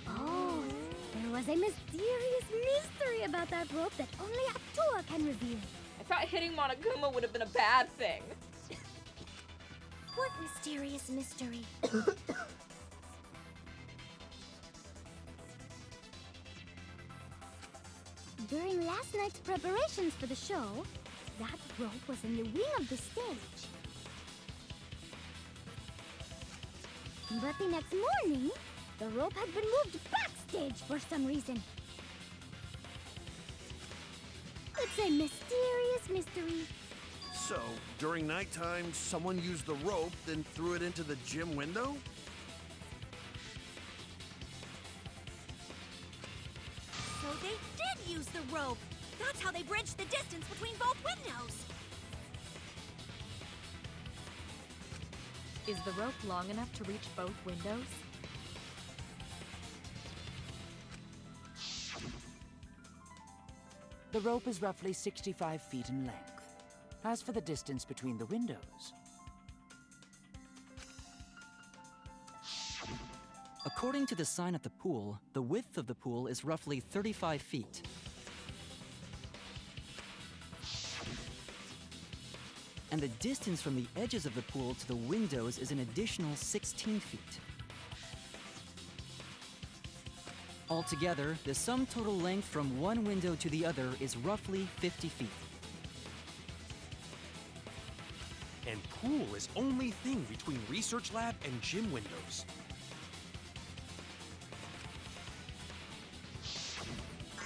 Oh, there was a mysterious mystery about that rope that only Atua can reveal. I thought hitting Monokuma would have been a bad thing. What mysterious mystery? During last night's preparations for the show, that rope was in the wing of the stage. But the next morning, the rope had been moved backstage for some reason. It's a mysterious mystery. So, during nighttime, someone used the rope, then threw it into the gym window? So they did use the rope. That's how they bridged the distance between both windows. Is the rope long enough to reach both windows? The rope is roughly 65 feet in length. As for the distance between the windows, according to the sign at the pool, the width of the pool is roughly 35 feet. And the distance from the edges of the pool to the windows is an additional 16 feet. Altogether, the sum total length from one window to the other is roughly 50 feet. And pool is only thing between research lab and gym windows.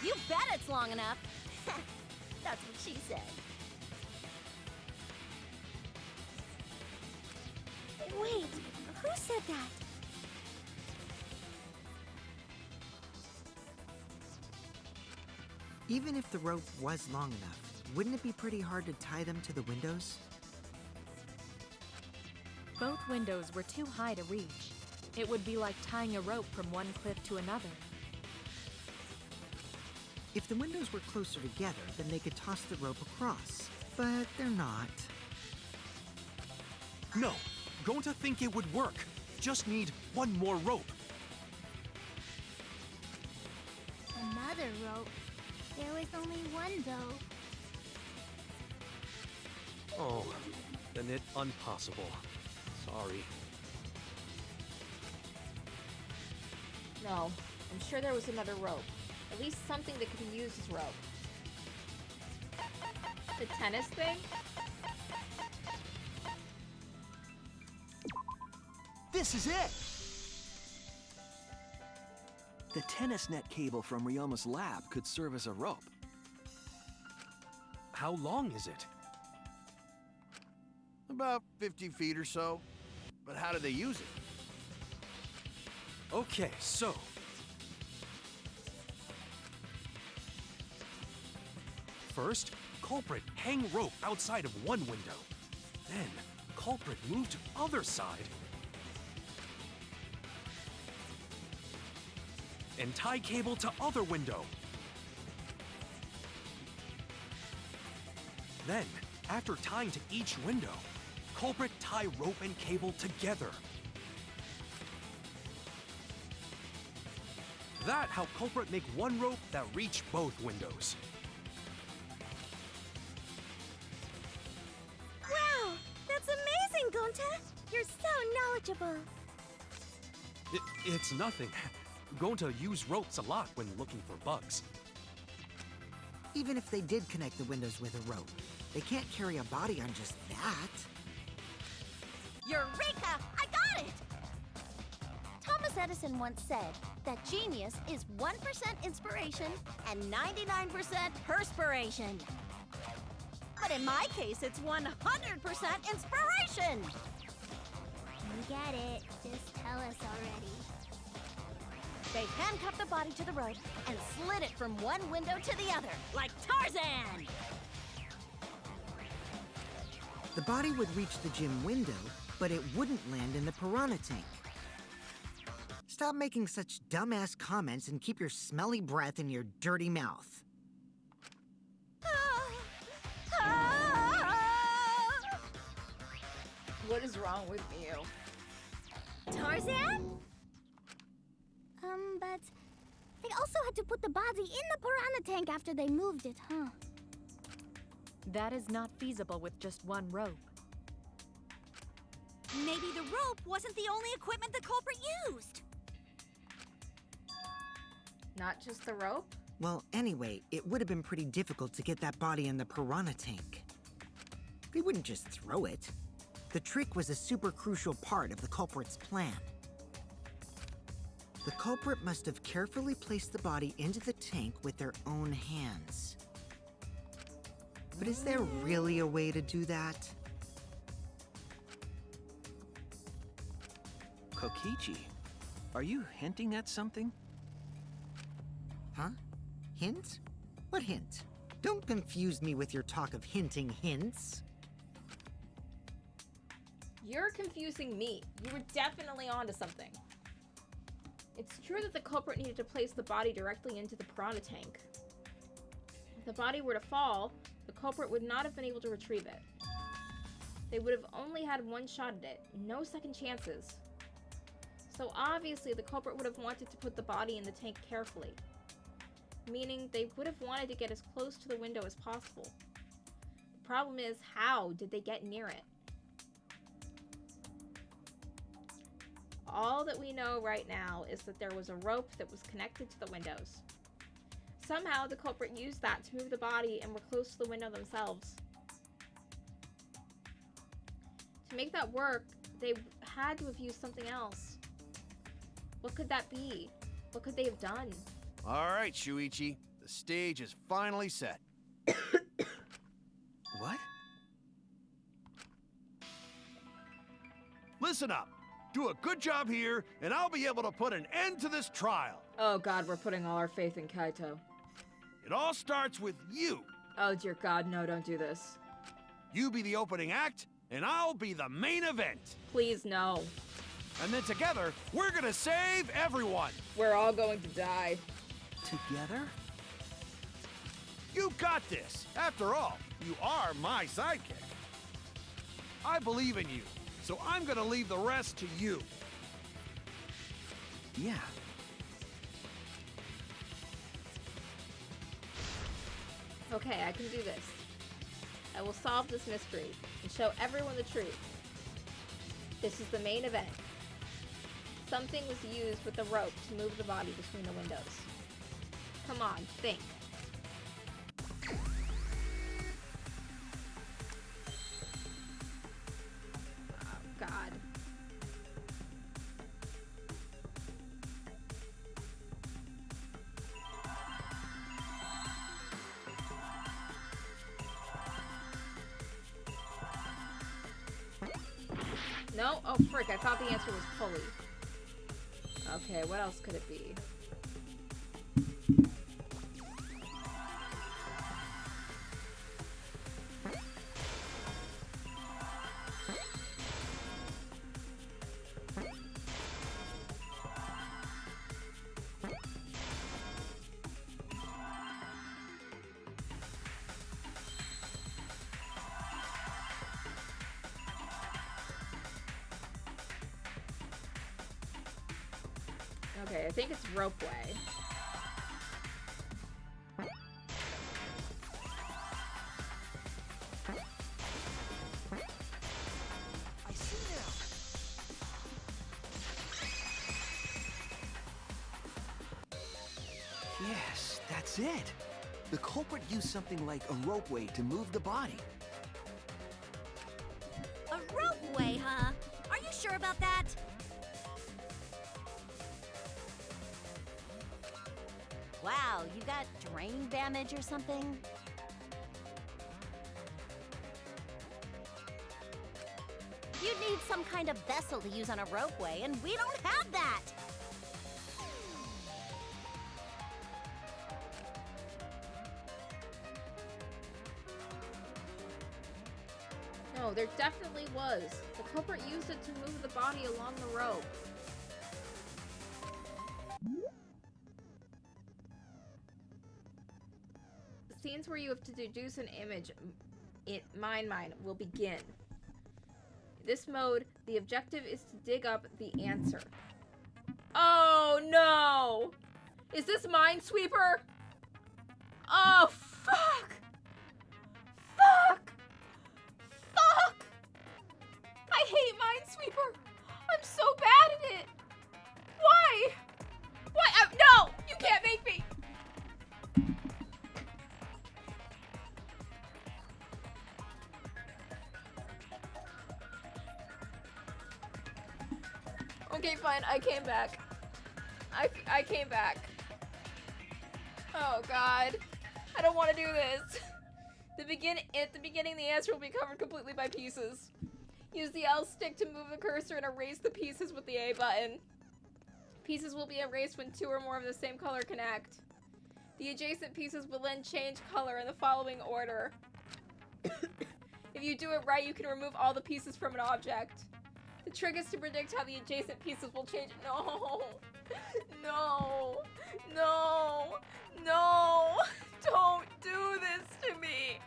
You bet it's long enough. That's what she said. Wait, who said that? Even if the rope was long enough, wouldn't it be pretty hard to tie them to the windows? Both windows were too high to reach. It would be like tying a rope from one cliff to another. If the windows were closer together, then they could toss the rope across. But they're not. No, Gonta think it would work. Just need one more rope. Another rope. There was only one, though. Oh, then it impossible. Sorry. No, I'm sure there was another rope. At least something that could be used as rope. The tennis thing? This is it! The tennis net cable from Ryoma's lab could serve as a rope. How long is it? About 50 feet or so. But how do they use it? Okay, so... First, culprit hang rope outside of one window. Then, culprit move to other side. And tie cable to other window. Then, after tying to each window, culprit tie rope and cable together. That how culprit make one rope that reach both windows. Wow! That's amazing, Gonta! You're so knowledgeable. It's nothing. Gonta use ropes a lot when looking for bugs. Even if they did connect the windows with a rope, they can't carry a body on just that. Eureka! I got it! Thomas Edison once said that genius is 1% inspiration and 99% perspiration. But in my case, it's 100% inspiration! We get it. Just tell us already. They handcuffed the body to the rope and slid it from one window to the other, like Tarzan! The body would reach the gym window, but it wouldn't land in the piranha tank. Stop making such dumbass comments and keep your smelly breath in your dirty mouth. What is wrong with you? Tarzan? But they also had to put the body in the piranha tank after they moved it, huh? That is not feasible with just one rope. Maybe the rope wasn't the only equipment the culprit used. Not just the rope? Well, anyway, it would have been pretty difficult to get that body in the piranha tank. They wouldn't just throw it. The trick was a super crucial part of the culprit's plan. The culprit must have carefully placed the body into the tank with their own hands. But is there really a way to do that? Kokichi, are you hinting at something? Huh? Hint? What hint? Don't confuse me with your talk of hinting hints. You're confusing me. You were definitely onto something. It's true that the culprit needed to place the body directly into the piranha tank. If the body were to fall, the culprit would not have been able to retrieve it. They would have only had one shot at it, no second chances. So obviously the culprit would have wanted to put the body in the tank carefully, meaning they would have wanted to get as close to the window as possible. The problem is, how did they get near it? All that we know right now is that there was a rope that was connected to the windows. Somehow the culprit used that to move the body and were close to the window themselves. To make that work, they had to have used something else. What could that be? What could they have done? All right, Shuichi. The stage is finally set. What? Listen up. Do a good job here, and I'll be able to put an end to this trial. Oh god, we're putting all our faith in Kaito. It all starts with you. Oh dear god, no, don't do this. You be the opening act, and I'll be the main event. Please, no. And then together, we're gonna save everyone. We're all going to die. Together? You got this. After all, you are my sidekick. I believe in you, so I'm gonna leave the rest to you. Yeah. Okay, I can do this. I will solve this mystery and show everyone the truth. This is the main event. Something was used with the rope to move the body between the windows. Come on, think. Oh, God. No? Oh, frick, I thought the answer was pulley. Okay, what else could it be? Okay, I think it's ropeway. I see now. Yes, that's it. The culprit used something like a ropeway to move the body. A ropeway, huh? Are you sure about that? Wow, you got drain damage or something? You'd need some kind of vessel to use on a ropeway, and we don't have that! No, there definitely was. The culprit used it to move the body along the rope. The scenes where you have to deduce an image in mine will begin. In this mode, the objective is to dig up the answer. Oh no! Is this Minesweeper? Oh fuck! Fuck! Fuck! I hate Minesweeper! I'm so bad at it! Why? Why? No! You can't make me! Okay, fine. I came back. I came back. Oh god. I don't want to do this. At the beginning, the answer will be covered completely by pieces. Use the L stick to move the cursor and erase the pieces with the A button. Pieces will be erased when 2 or more of the same color connect. The adjacent pieces will then change color in the following order. If you do it right, you can remove all the pieces from an object. The trick is to predict how the adjacent pieces will change. No! No! No! No! Don't do this to me!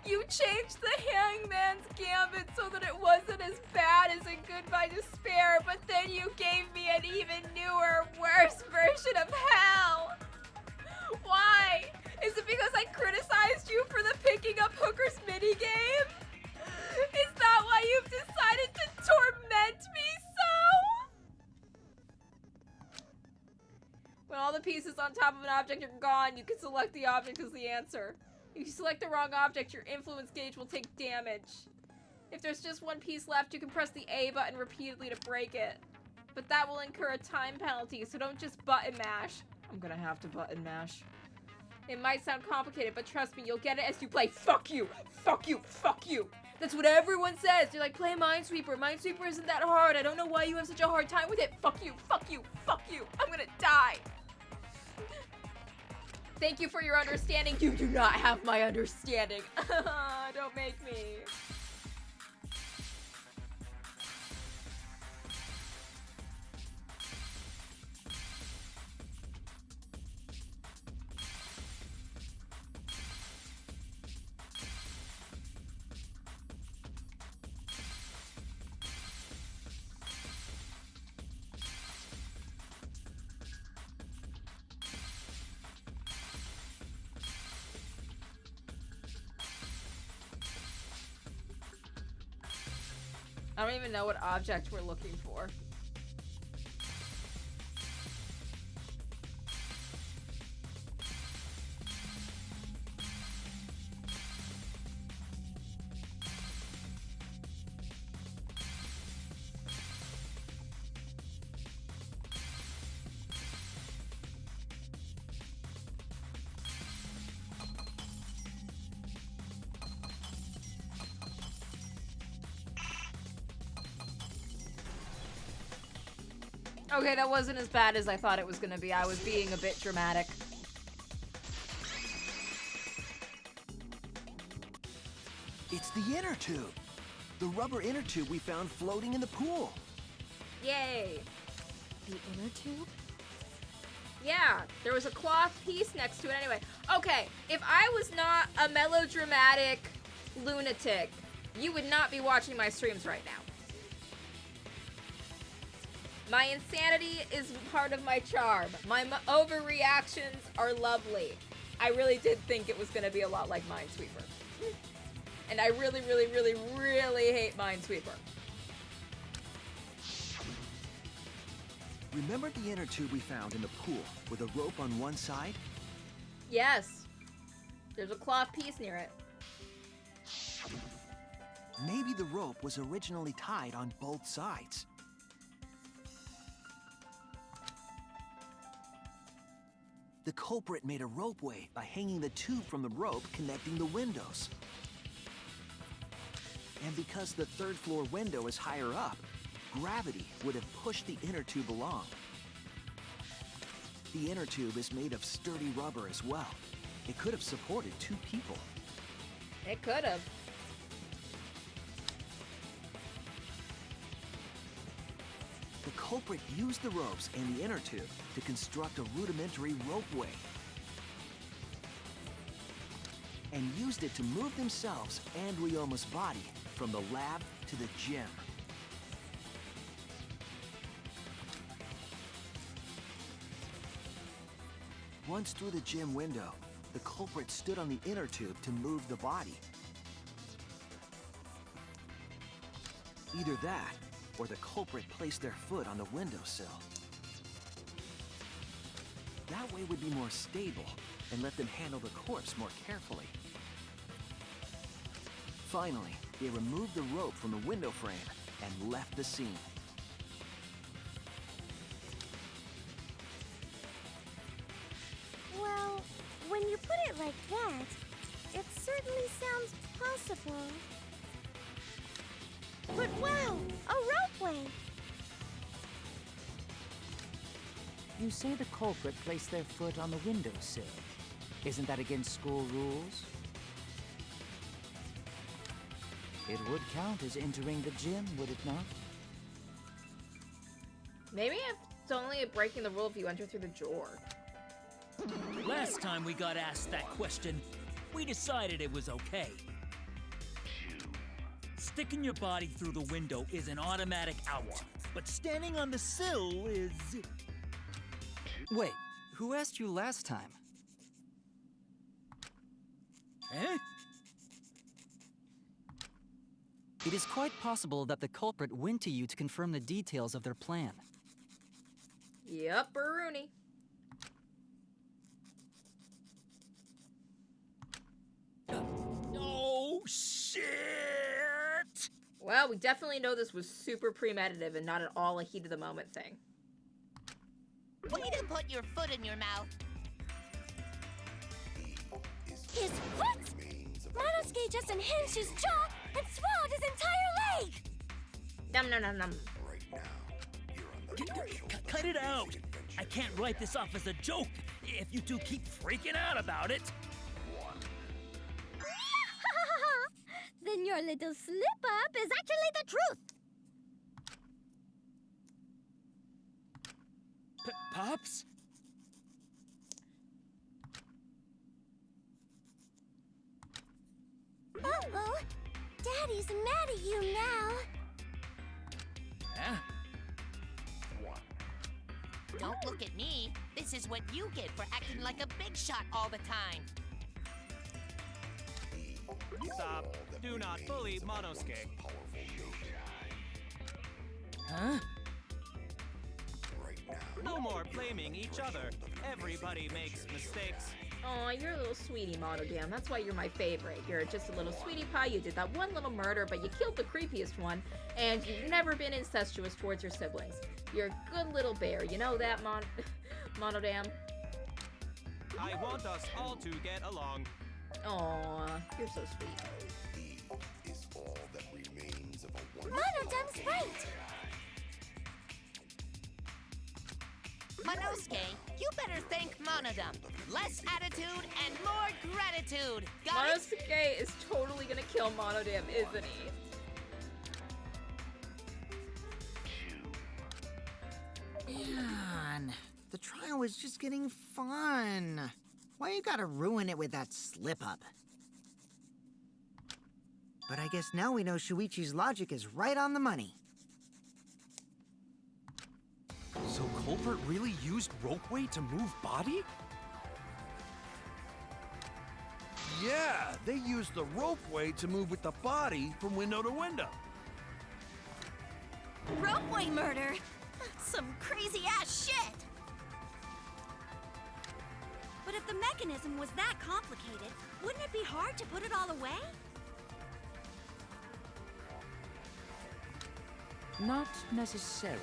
You changed the Hangman's Gambit so that it wasn't as bad as in Goodbye Despair, but then you gave me an even newer, worse version of hell! Why? Is it because I criticized you for the picking up hookers minigame? Is that why you've decided to torment me so? When all the pieces on top of an object are gone, you can select the object as the answer. If you select the wrong object, your influence gauge will take damage. If there's just one piece left, you can press the A button repeatedly to break it. But that will incur a time penalty, so don't just button mash. I'm gonna have to button mash. It might sound complicated, but trust me, you'll get it as you play. Fuck you! Fuck you! Fuck you! That's what everyone says. They're like, play Minesweeper. Minesweeper isn't that hard. I don't know why you have such a hard time with it. Fuck you. Fuck you. Fuck you. I'm gonna die. Thank you for your understanding. You do not have my understanding. Don't make me. I don't even know what object we're looking for. Okay, that wasn't as bad as I thought it was gonna be. I was being a bit dramatic. It's the inner tube. The rubber inner tube we found floating in the pool. Yay! The inner tube? Yeah, there was a cloth piece next to it anyway. Okay, if I was not a melodramatic lunatic, you would not be watching my streams right now. My insanity is part of my charm. My overreactions are lovely. I really did think it was going to be a lot like Minesweeper. And I really, really, really, really hate Minesweeper. Remember the inner tube we found in the pool with a rope on one side? Yes. There's a cloth piece near it. Maybe the rope was originally tied on both sides. The culprit made a ropeway by hanging the tube from the rope connecting the windows. And because the third floor window is higher up, gravity would have pushed the inner tube along. The inner tube is made of sturdy rubber as well. It could have supported 2 people. It could have. The culprit used the ropes and the inner tube to construct a rudimentary ropeway. And used it to move themselves and Ryoma's body from the lab to the gym. Once through the gym window, the culprit stood on the inner tube to move the body. Either that, or the culprit placed their foot on the windowsill. That way would be more stable and let them handle the corpse more carefully. Finally, they removed the rope from the window frame and left the scene. Well, when you put it like that, it certainly sounds possible. But wow, a ropeway! You say the culprit placed their foot on the windowsill. Isn't that against school rules? It would count as entering the gym, would it not? Maybe it's only breaking the rule if you enter through the door. Last time we got asked that question, we decided it was okay. Sticking your body through the window is an automatic out, but standing on the sill is... Wait, who asked you last time? Eh? It is quite possible that the culprit went to you to confirm the details of their plan. Yep, Rooney. Oh, shit! Well, we definitely know this was super premeditative and not at all a heat of the moment thing. Way to put your foot in your mouth. His foot! Monosuke just unhinged his jaw and swallowed his entire leg! Nom nom nom nom. Cut it out! I can't write this off as a joke if you two keep freaking out about it. Then your little slip-up is actually the truth! Pops? Uh-oh! Daddy's mad at you now! Yeah? Don't look at me. This is what you get for acting like a big shot all the time. Stop. Do not bully Monosuke. Huh? No more blaming each other. Everybody makes mistakes. Aw, you're a little sweetie, Monodam. That's why you're my favorite. You're just a little sweetie pie. You did that one little murder, but you killed the creepiest one, and you've never been incestuous towards your siblings. You're a good little bear. You know that, Monodam? I want us all to get along. Aw, you're so sweet. Is all that remains of a wonderful Monodam's right! Momonosuke, you better thank Monodum. Less attitude and more gratitude. Got it? Momonosuke is totally gonna kill Monodam, isn't he? Man, the trial was just getting fun. Why you gotta ruin it with that slip-up? But I guess now we know Shuichi's logic is right on the money. So culprit really used ropeway to move body? Yeah, they used the ropeway to move with the body from window to window. Ropeway murder? That's some crazy-ass shit! But if the mechanism was that complicated, wouldn't it be hard to put it all away? Not necessarily.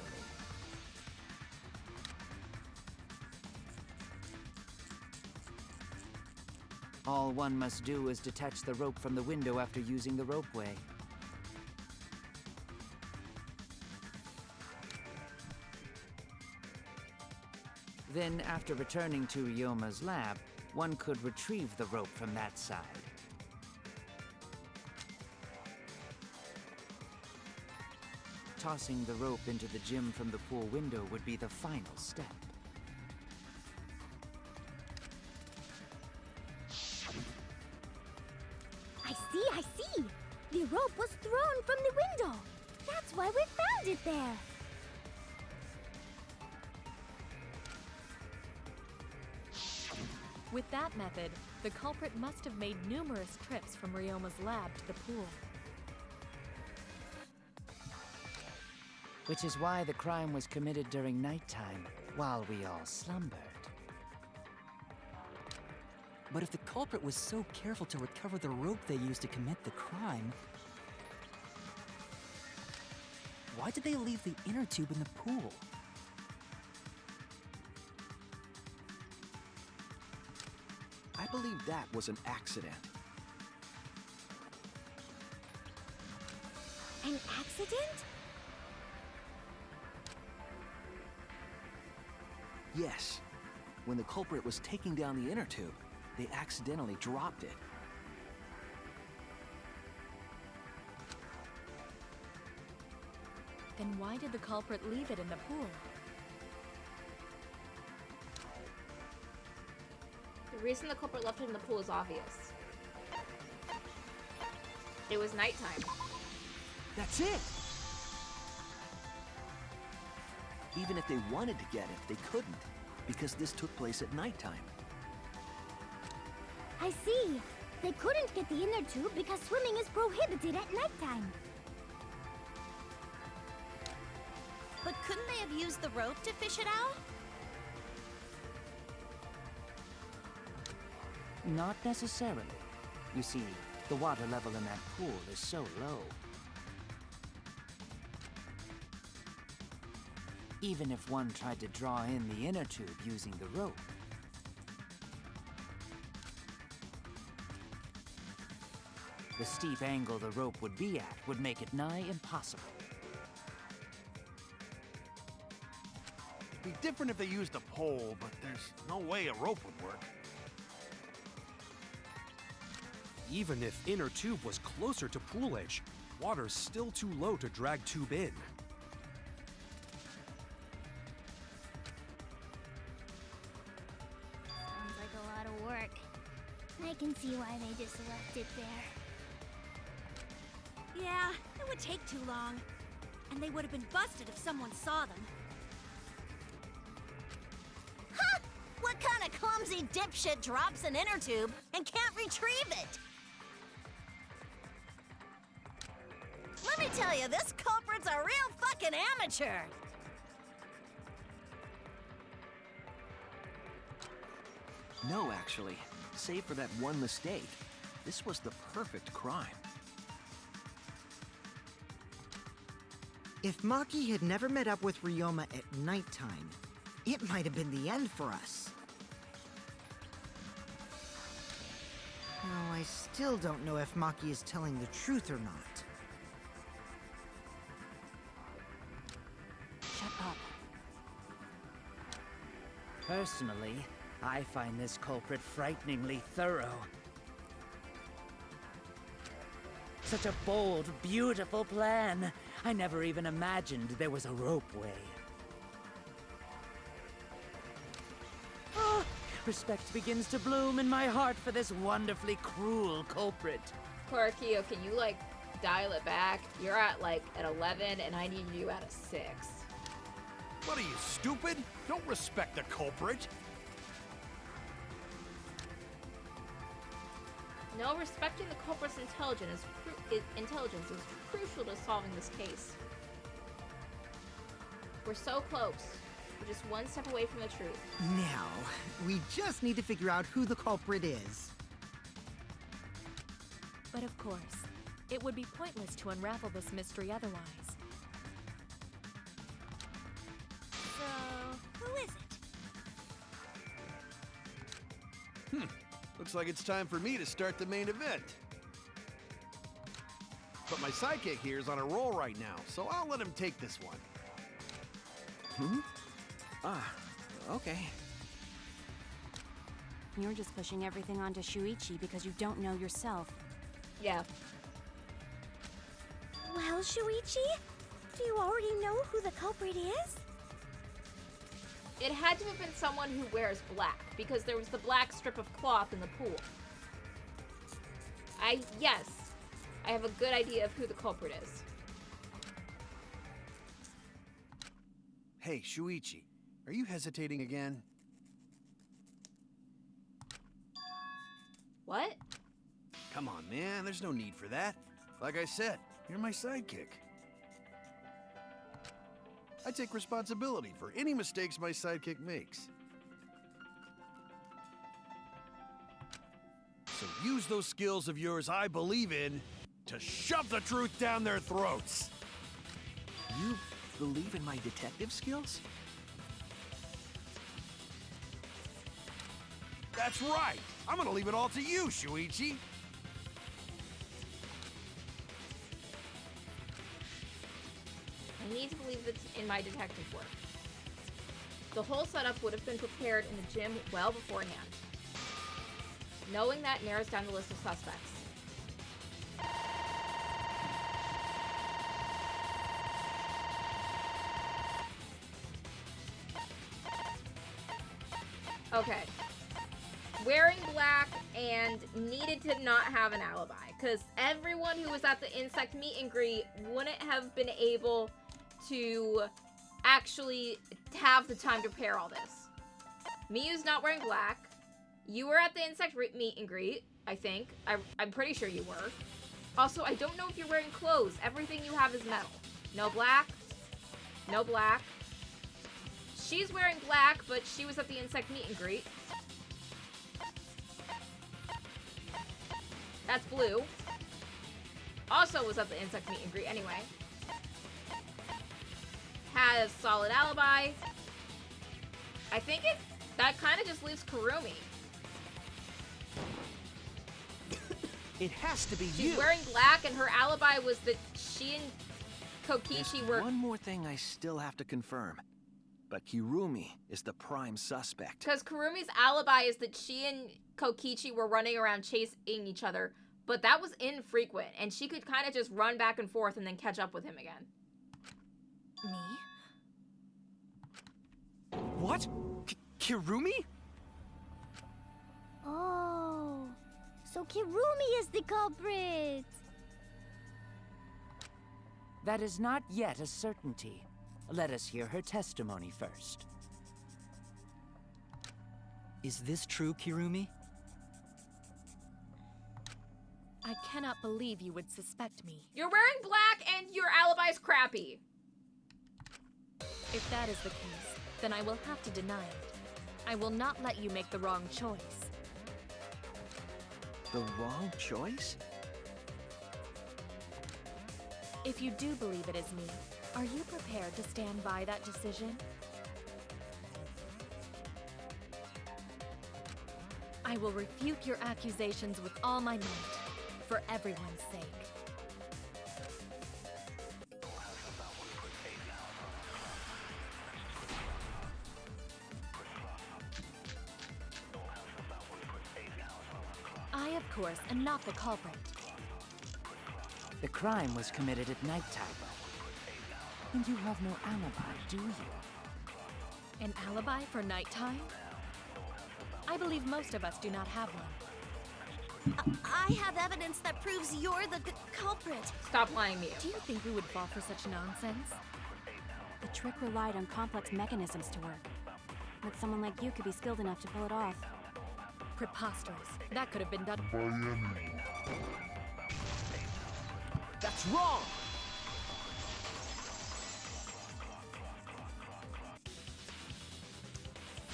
All one must do is detach the rope from the window after using the ropeway. Then, after returning to Ryoma's lab, one could retrieve the rope from that side. Tossing the rope into the gym from the pool window would be the final step. I see! The rope was thrown from the window! That's why we found it there! With that method, the culprit must have made numerous trips from Ryoma's lab to the pool. Which is why the crime was committed during nighttime, while we all slumbered. But if the culprit was so careful to recover the rope they used to commit the crime, why did they leave the inner tube in the pool? I believe that was an accident. An accident? Yes. When the culprit was taking down the inner tube, they accidentally dropped it. Then why did the culprit leave it in the pool? The reason the culprit left it in the pool is obvious. It was nighttime. That's it! Even if they wanted to get it, they couldn't, because this took place at nighttime. I see. They couldn't get the inner tube because swimming is prohibited at nighttime. But couldn't they have used the rope to fish it out? Not necessarily. You see, the water level in that pool is so low. Even if one tried to draw in the inner tube using the rope, the steep angle the rope would be at would make it nigh impossible. It'd be different if they used a pole, but there's no way a rope would work. Even if inner tube was closer to pool edge, water's still too low to drag tube in. Sounds like a lot of work. I can see why they just left it there. Yeah, it would take too long. And they would have been busted if someone saw them. Ha! What kind of clumsy dipshit drops an inner tube and can't retrieve it? Let me tell you, this culprit's a real fucking amateur! No, actually. Save for that one mistake, this was the perfect crime. If Maki had never met up with Ryoma at nighttime, it might have been the end for us. Well, I still don't know if Maki is telling the truth or not. Shut up. Personally, I find this culprit frighteningly thorough. Such a bold, beautiful plan. I never even imagined there was a ropeway. Ah, respect begins to bloom in my heart for this wonderfully cruel culprit. Clarkio, can you, like, dial it back? You're at, like, at 11, and I need you at a 6. What are you, stupid? Don't respect the culprit. No, respecting the culprit's intelligence is crucial to solving this case. We're so close. We're just one step away from the truth. Now, we just need to figure out who the culprit is. But of course, it would be pointless to unravel this mystery otherwise. So, who is it? Looks like it's time for me to start the main event. But my sidekick here is on a roll right now, so I'll let him take this one. Okay. You're just pushing everything onto Shuichi because you don't know yourself. Yeah. Well, Shuichi, do you already know who the culprit is? It had to have been someone who wears black, because there was the black strip of cloth in the pool. Yes, I have a good idea of who the culprit is. Hey, Shuichi, are you hesitating again? What? Come on, man, there's no need for that. Like I said, you're my sidekick. I take responsibility for any mistakes my sidekick makes. So use those skills of yours I believe in to shove the truth down their throats. You believe in my detective skills? That's right. I'm gonna leave it all to you, Shuichi. I need to believe it's in my detective work. The whole setup would have been prepared in the gym well beforehand. Knowing that narrows down the list of suspects. Okay. Wearing black and needed to not have an alibi, because everyone who was at the insect meet and greet wouldn't have been able to actually have the time to prepare all this. Miyu's not wearing black. You were at the insect meet and greet, I think. I'm pretty sure you were. Also, I don't know if you're wearing clothes. Everything you have is metal. No black. No black. She's wearing black, but she was at the insect meet and greet. That's blue. Also was at the insect meet and greet anyway. Has solid alibi. I think that kind of just leaves Kurumi. It has to be She's you. wearing black, and her alibi was that she and Kokichi There's were... one more thing I still have to confirm. But Kirumi is the prime suspect. Because Kurumi's alibi is that she and Kokichi were running around chasing each other, but that was infrequent, and she could kind of just run back and forth and then catch up with him again. Me? What? Kirumi? Oh, so Kirumi is the culprit. That is not yet a certainty. Let us hear her testimony first. Is this true, Kirumi? I cannot believe you would suspect me. You're wearing black and your alibi's crappy. If that is the case, then I will have to deny it. I will not let you make the wrong choice. The wrong choice? If you do believe it is me, are you prepared to stand by that decision? I will refute your accusations with all my might, for everyone's sake. source and not the culprit. The crime was committed at nighttime. And you have no alibi, do you? An alibi for nighttime? I believe most of us do not have one. I have evidence that proves you're the culprit. Stop lying to you. Do you think we would fall for such nonsense? The trick relied on complex mechanisms to work. But someone like you could be skilled enough to pull it off. Preposterous. That could have been done. That's wrong!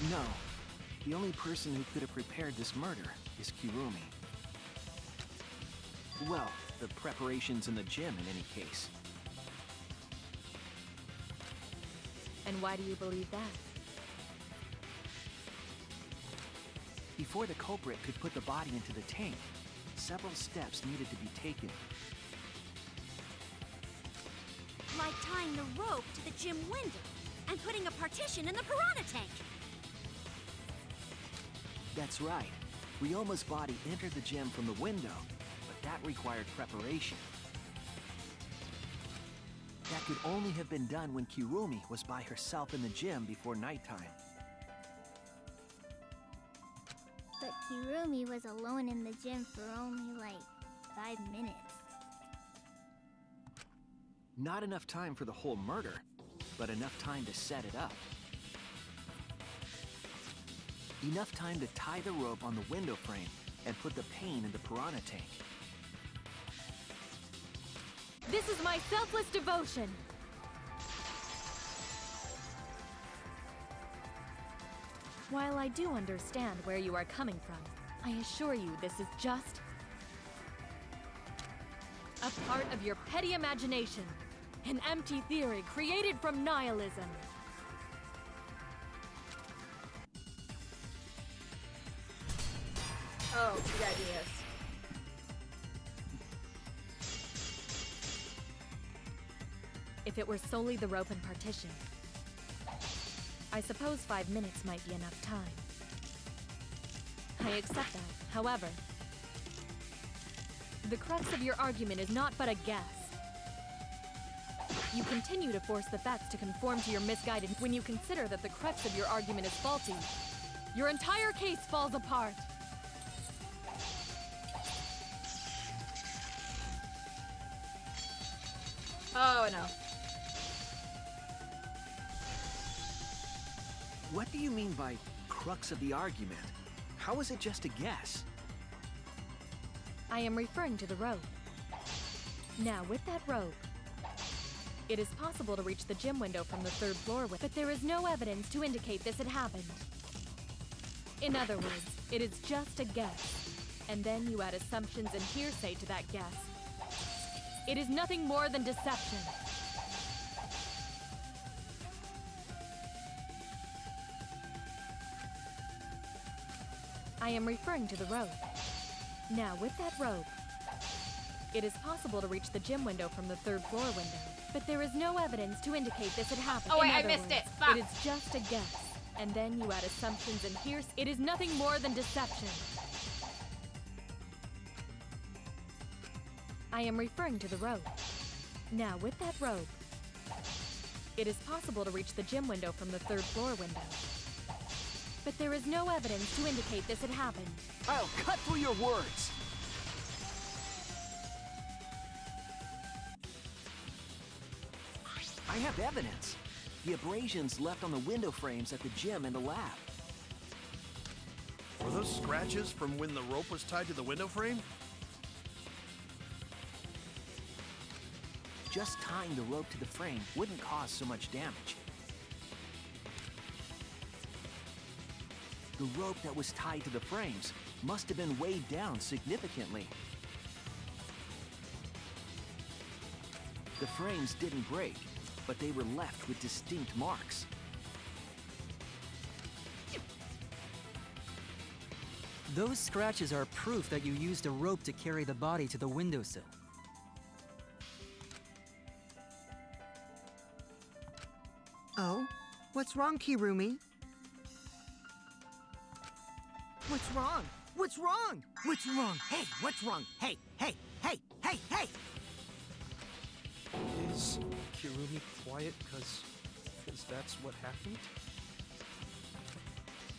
No. The only person who could have prepared this murder is Kirumi. Well, the preparations in the gym in any case. And why do you believe that? Before the culprit could put the body into the tank, several steps needed to be taken. Like tying the rope to the gym window and putting a partition in the piranha tank. That's right. Ryoma's body entered the gym from the window, but that required preparation. That could only have been done when Kirumi was by herself in the gym before nighttime. But Kirumi was alone in the gym for only like 5 minutes. Not enough time for the whole murder, but enough time to set it up. Enough time to tie the rope on the window frame and put the pain in the piranha tank. This is my selfless devotion! While I do understand where you are coming from, I assure you this is just a part of your petty imagination. An empty theory created from nihilism. Oh, good ideas. If it were solely the rope and partition, I suppose 5 minutes might be enough time. I accept that. However, the crux of your argument is not but a guess. You continue to force the facts to conform to your misguided. When you consider that the crux of your argument is faulty, your entire case falls apart. Oh, no. What do you mean by crux of the argument? How is it just a guess? I am referring to the rope. Now, with that rope, it is possible to reach the gym window from the 3rd floor with, but there is no evidence to indicate this had happened. In other words, it is just a guess, and then you add assumptions and hearsay to that guess. It is nothing more than deception. I am referring to the rope. Now, with that rope, it is possible to reach the gym window from the 3rd floor window, but there is no evidence to indicate this had happened. Oh wait, I missed it. Fuck. It is just a guess, and then you add assumptions and hearsay. It is nothing more than deception. I am referring to the rope. Now, with that rope, it is possible to reach the gym window from the 3rd floor window, but there is no evidence to indicate this had happened. I'll cut through your words! I have evidence. The abrasions left on the window frames at the gym and the lab. Were those scratches from when the rope was tied to the window frame? Just tying the rope to the frame wouldn't cause so much damage. The rope that was tied to the frames must have been weighed down significantly. The frames didn't break, but they were left with distinct marks. Those scratches are proof that you used a rope to carry the body to the windowsill. Oh? What's wrong, Kirumi? What's wrong? What's wrong? What's wrong? Hey, what's wrong? Hey, hey, hey, hey, hey! Is Kirumi quiet because that's what happened?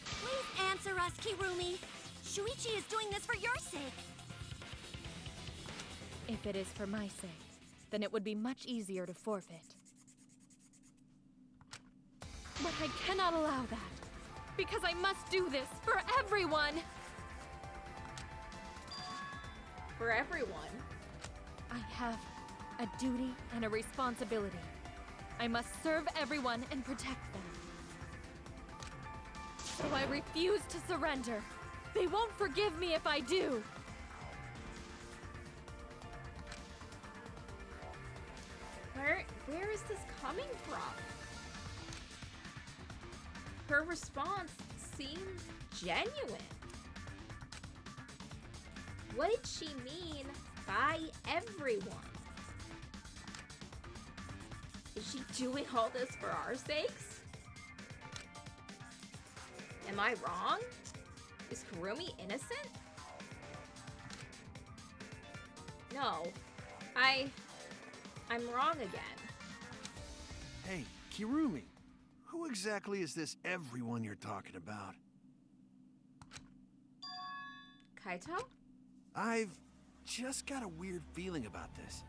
Please answer us, Kirumi. Shuichi is doing this for your sake. If it is for my sake, then it would be much easier to forfeit. But I cannot allow that, because I must do this for everyone! For everyone? I have a duty and a responsibility. I must serve everyone and protect them. So I refuse to surrender. They won't forgive me if I do. Where is this coming from? Her response seems genuine. What did she mean by everyone? Is she doing all this for our sakes? Am I wrong? Is Kirumi innocent? No. I'm wrong again. Hey, Kirumi, who exactly is this everyone you're talking about? Kaito? I've just got a weird feeling about this.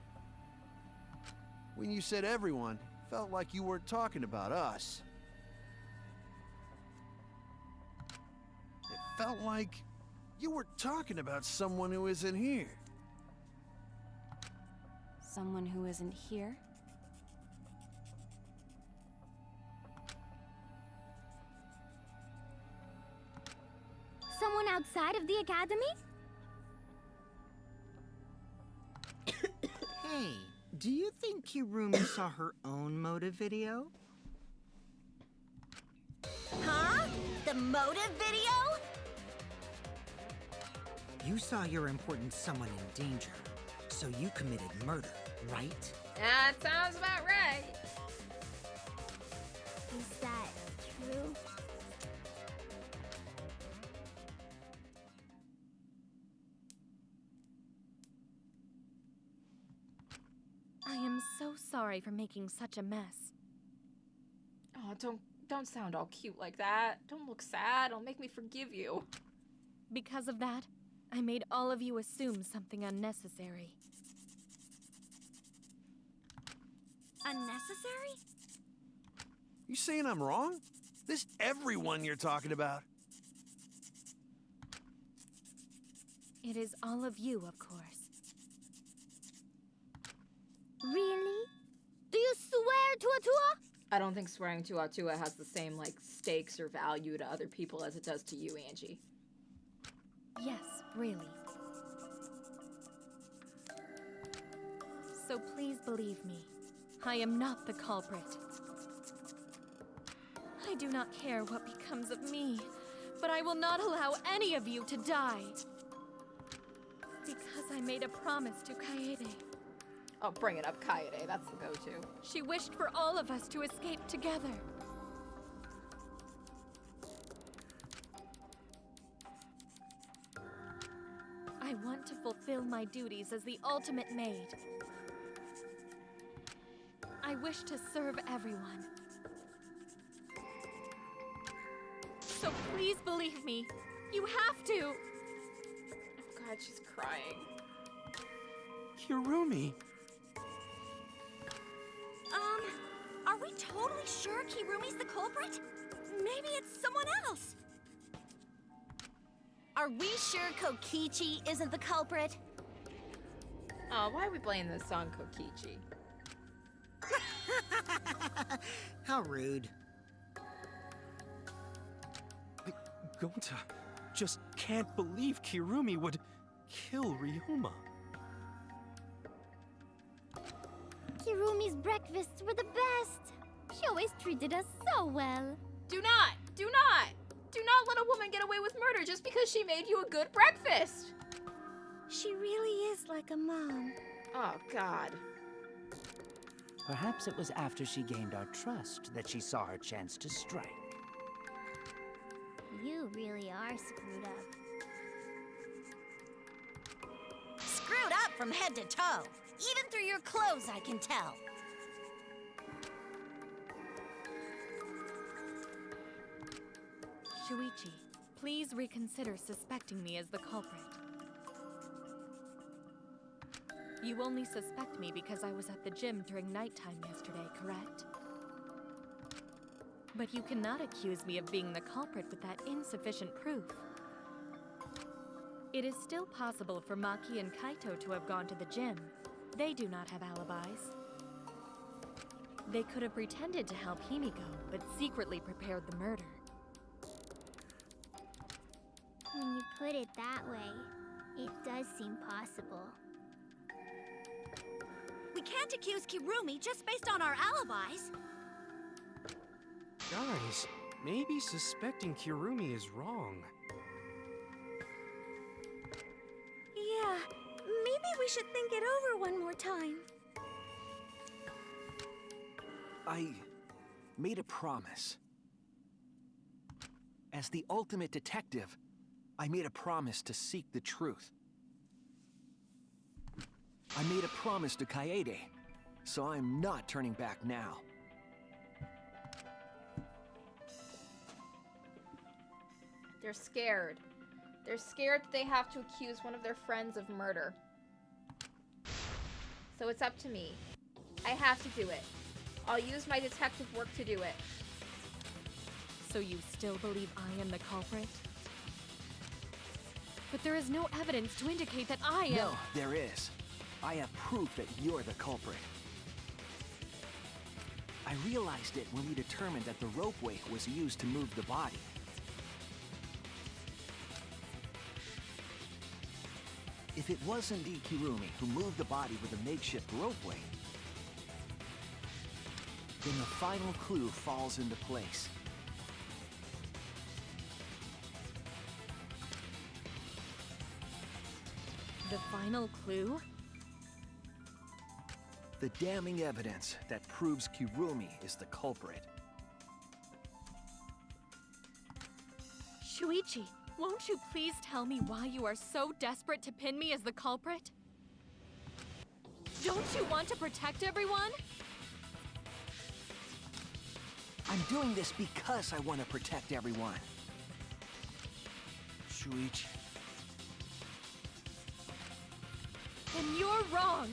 When you said everyone, felt like you weren't talking about us. It felt like you were talking about someone who isn't here. Someone who isn't here? Someone outside of the academy? Hey, do you think Kirumi saw her own motive video? Huh? The motive video? You saw your important someone in danger, so you committed murder, right? That sounds about right. Is that true? I am so sorry for making such a mess. Oh, don't sound all cute like that. Don't look sad. It'll make me forgive you. Because of that, I made all of you assume something unnecessary. Unnecessary? You saying I'm wrong? This everyone you're talking about? It is all of you, of course. Really? Do you swear, Tua? I don't think swearing to Atua has the same, like, stakes or value to other people as it does to you, Angie. Yes, really. So please believe me, I am not the culprit. I do not care what becomes of me, but I will not allow any of you to die. Because I made a promise to Kaede. Oh, bring it up, Kaede. That's the go-to. She wished for all of us to escape together. I want to fulfill my duties as the ultimate maid. I wish to serve everyone. So please believe me. You have to. Oh God, she's crying. Kirumi. Are we totally sure Kirumi's the culprit? Maybe it's someone else. Are we sure Kokichi isn't the culprit? Oh, why are we playing this song, Kokichi? How rude. Gonta just can't believe Kirumi would kill Ryoma. Kirumi's breakfasts were the best. She always treated us so well. Do not let a woman get away with murder just because she made you a good breakfast. She really is like a mom. Oh, God. Perhaps it was after she gained our trust that she saw her chance to strike. You really are screwed up. from head to toe. Even through your clothes, I can tell. Shuichi, please reconsider suspecting me as the culprit. You only suspect me because I was at the gym during nighttime yesterday, correct? But you cannot accuse me of being the culprit with that insufficient proof. It is still possible for Maki and Kaito to have gone to the gym. They do not have alibis. They could have pretended to help Himiko, but secretly prepared the murder. When you put it that way, it does seem possible. We can't accuse Kirumi just based on our alibis. Guys, maybe suspecting Kirumi is wrong. Yeah, maybe we should think it over one more time. I made a promise. As the ultimate detective, I made a promise to seek the truth. I made a promise to Kaede, so I'm not turning back now. They're scared. They're scared that they have to accuse one of their friends of murder. So it's up to me. I have to do it. I'll use my detective work to do it. So you still believe I am the culprit? But there is no evidence to indicate that I am— No, there is. I have proof that you're the culprit. I realized it when we determined that the rope wake was used to move the body. If it was indeed Kirumi who moved the body with a makeshift rope wake, then the final clue falls into place. The final clue? The damning evidence that proves Kirumi is the culprit. Shuichi, won't you please tell me why you are so desperate to pin me as the culprit? Don't you want to protect everyone? I'm doing this because I want to protect everyone. Shuichi. Then you're wrong.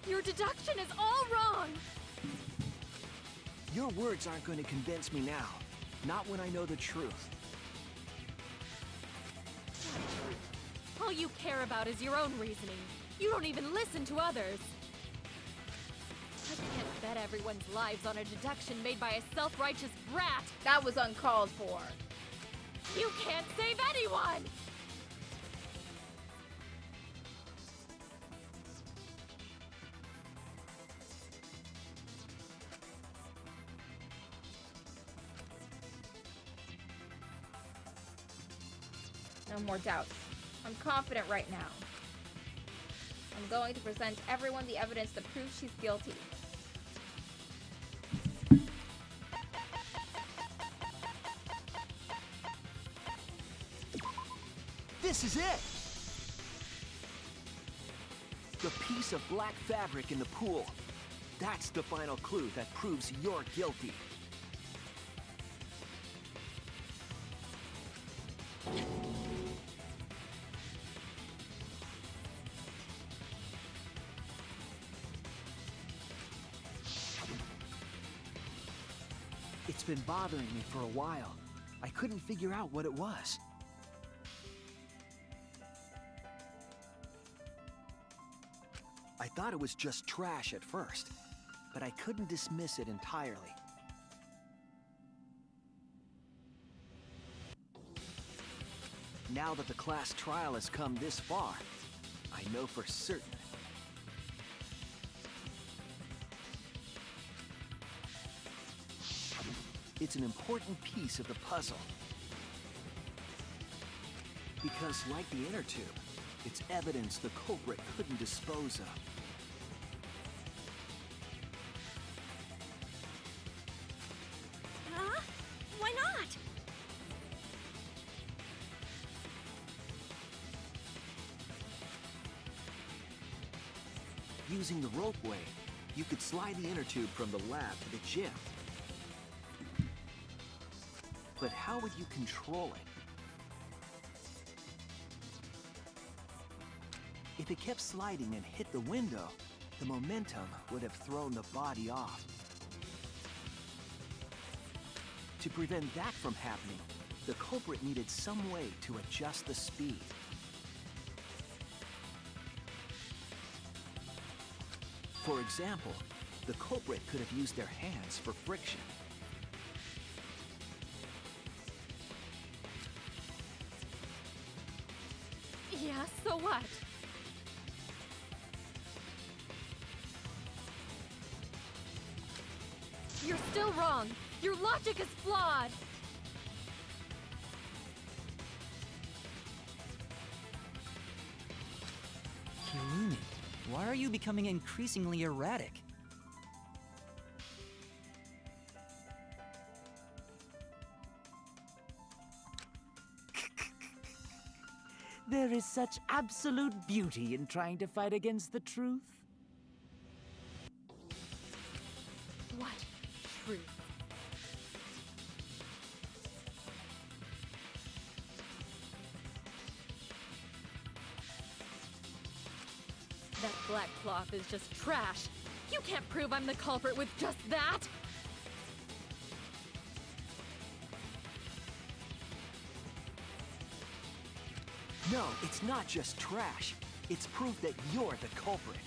Your deduction is all wrong. Your words aren't going to convince me now. Not when I know the truth. All you care about is your own reasoning. You don't even listen to others. I can't bet everyone's lives on a deduction made by a self-righteous brat. That was uncalled for. You can't save anyone! No more doubts. I'm confident right now. I'm going to present everyone the evidence that proves she's guilty. This is it! The piece of black fabric in the pool. That's the final clue that proves you're guilty. It's been bothering me for a while. I couldn't figure out what it was. I thought it was just trash at first, but I couldn't dismiss it entirely. Now that the class trial has come this far, I know for certain. It's an important piece of the puzzle. Because like the inner tube, it's evidence the culprit couldn't dispose of. Huh? Why not? using the ropeway, you could slide the inner tube from the lab to the gym. But how would you control it? If it kept sliding and hit the window, the momentum would have thrown the body off. To prevent that from happening, the culprit needed some way to adjust the speed. For example, the culprit could have used their hands for friction. Yeah, so what? You're still wrong. Your logic is flawed. Kirumi, why are you becoming increasingly erratic? There is such absolute beauty in trying to fight against the truth. What truth? That black cloth is just trash. You can't prove I'm the culprit with just that! No, it's not just trash. It's proof that you're the culprit.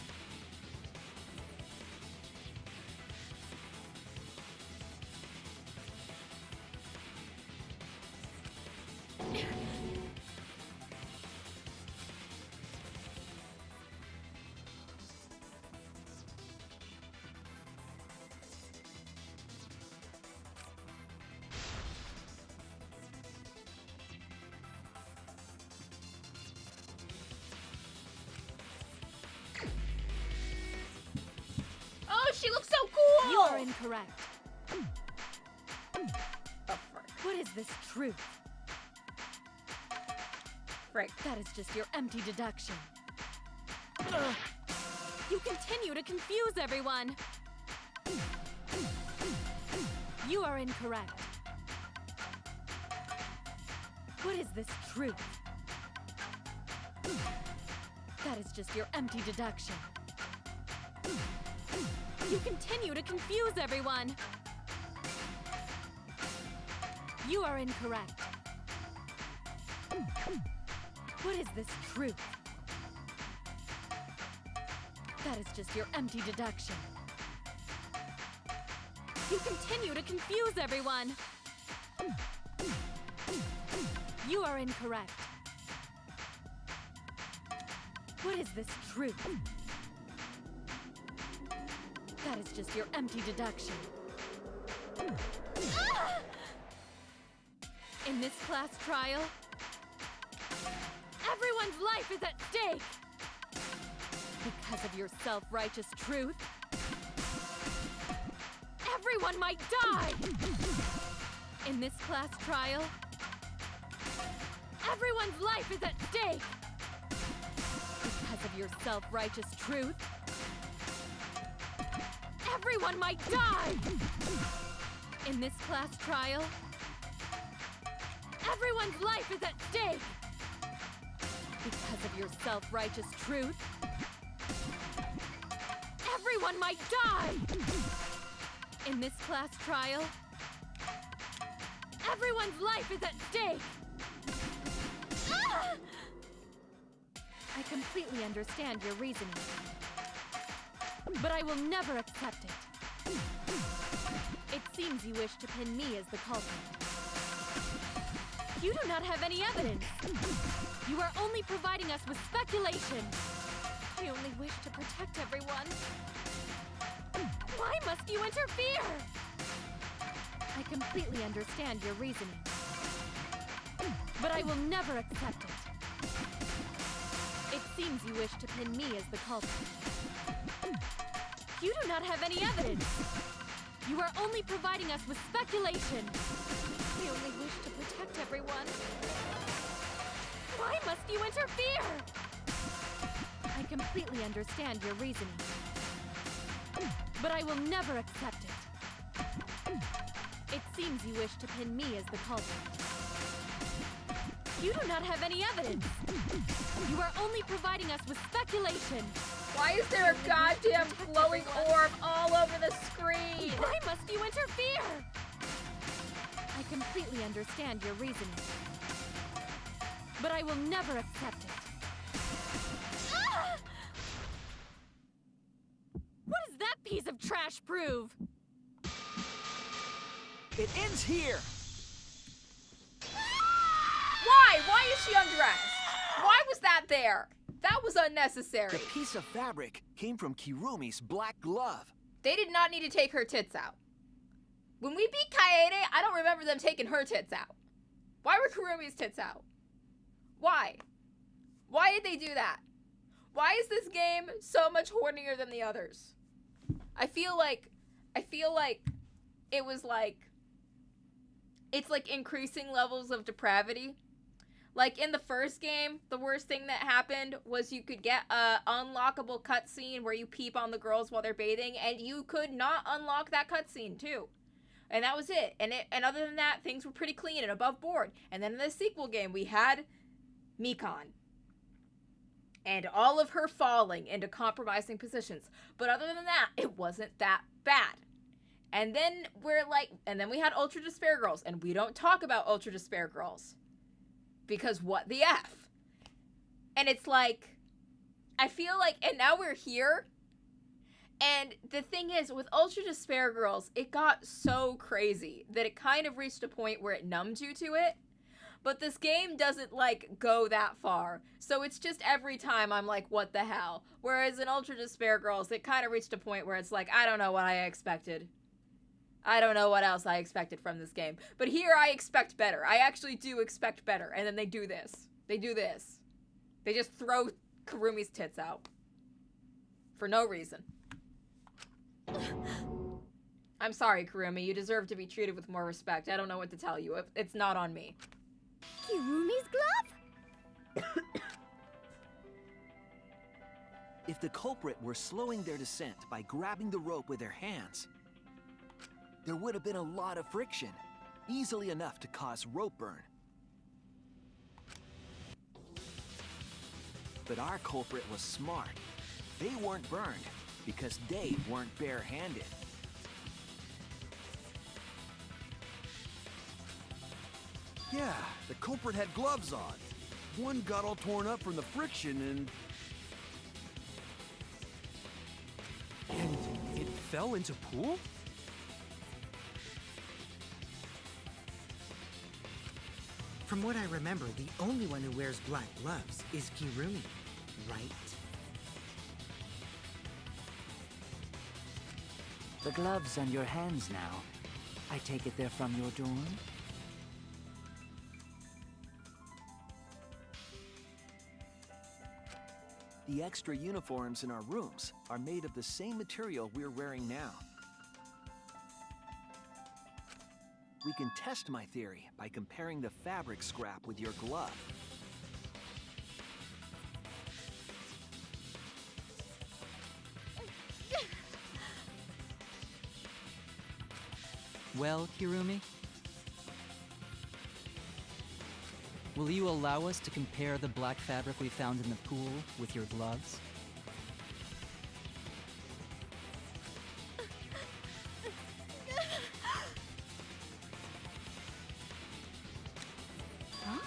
Oh, she looks so cool! You are incorrect. What is this truth? Right. That is just your empty deduction. Ugh. You continue to confuse everyone. You are incorrect. What is this truth? That is just your empty deduction. You continue to confuse everyone. You are incorrect. What is this truth? That is just your empty deduction. You continue to confuse everyone. You are incorrect. What is this truth? That is just your empty deduction. In this class trial, everyone's life is at stake! Because of your self-righteous truth, everyone might die! In this class trial, everyone's life is at stake! Because of your self-righteous truth, everyone might die! In this class trial, everyone's life is at stake! Because of your self-righteous truth, everyone might die! In this class trial, everyone's life is at stake! I completely understand your reasoning, but I will never accept it. It seems you wish to pin me as the culprit. You do not have any evidence. You are only providing us with speculation. I only wish to protect everyone. Why must you interfere? I completely understand your reasoning, but I will never accept it. It seems you wish to pin me as the culprit. You do not have any evidence. You are only providing us with speculation. I only wish to protect everyone. Why must you interfere? I completely understand your reasoning, but I will never accept it. It seems you wish to pin me as the culprit. You do not have any evidence. You are only providing us with speculation. Why is there a goddamn glowing orb all over the screen? Why must you interfere? I completely understand your reasoning, but I will never accept it. Ah! What does that piece of trash prove? It ends here! Why? Why is she undressed? Why was that there? That was unnecessary. The piece of fabric came from Kirumi's black glove. They did not need to take her tits out. When we beat Kaede, I don't remember them taking her tits out. Why were Kurumi's tits out? Why? Why did they do that? Why is this game so much hornier than the others? I feel like it was like, it's like increasing levels of depravity. Like in the first game, the worst thing that happened was you could get a unlockable cutscene where you peep on the girls while they're bathing, and you could not unlock that cutscene too. And that was it. And other than that, things were pretty clean and above board. And then in the sequel game, we had Mikan. And all of her falling into compromising positions. But other than that, it wasn't that bad. And then we had Ultra Despair Girls, and we don't talk about Ultra Despair Girls. Because what the F? And it's like, I feel like, and now we're here. And the thing is, with Ultra Despair Girls, it got so crazy that it kind of reached a point where it numbed you to it. But this game doesn't, like, go that far. So it's just every time I'm like, what the hell? Whereas in Ultra Despair Girls, it kind of reached a point where it's like, I don't know what I expected. I don't know what else I expected from this game. But here I expect better. I actually do expect better. And then they do this. They do this. They just throw Kurumi's tits out. For no reason. I'm sorry, Kurumi. You deserve to be treated with more respect. I don't know what to tell you. It's not on me. Kirumi's glove? If the culprit were slowing their descent by grabbing the rope with their hands, there would have been a lot of friction, easily enough to cause rope burn. But our culprit was smart. They weren't burned because they weren't bare-handed. Yeah, the culprit had gloves on. One got all torn up from the friction And it fell into pool? From what I remember, the only one who wears black gloves is Kirumi, right? The gloves on your hands now. I take it they're from your dorm? The extra uniforms in our rooms are made of the same material we're wearing now. We can test my theory by comparing the fabric scrap with your glove. Well, Kirumi? Will you allow us to compare the black fabric we found in the pool with your gloves? Huh?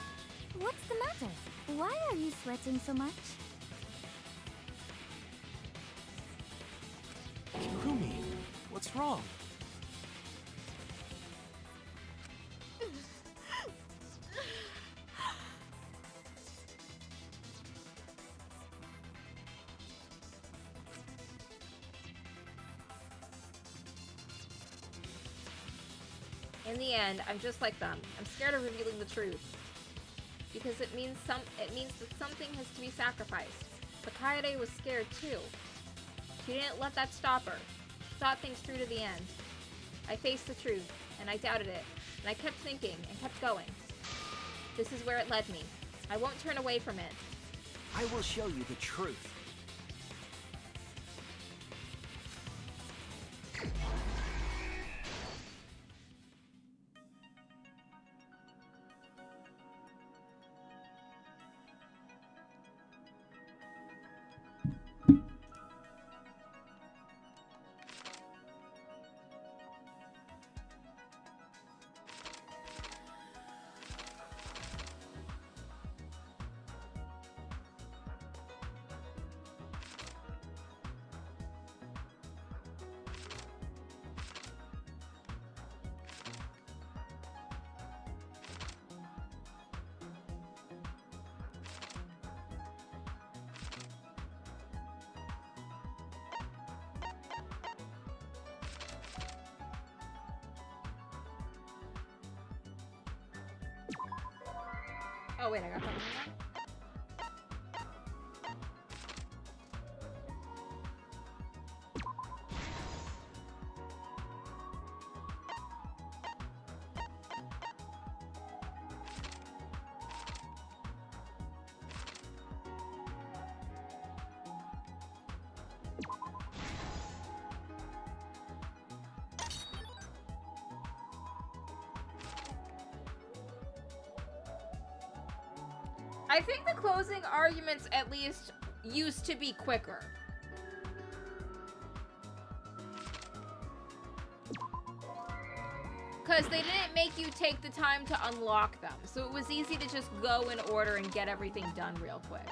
What's the matter? Why are you sweating so much? Kirumi, what's wrong? In the end, I'm just like them. I'm scared of revealing the truth. Because it means that something has to be sacrificed. But Kaede was scared too. She didn't let that stop her. She thought things through to the end. I faced the truth, and I doubted it, and I kept thinking and kept going. This is where it led me. I won't turn away from it. I will show you the truth. Oh wait, I got something. I think the closing arguments at least used to be quicker. Because they didn't make you take the time to unlock them. So it was easy to just go in order and get everything done real quick.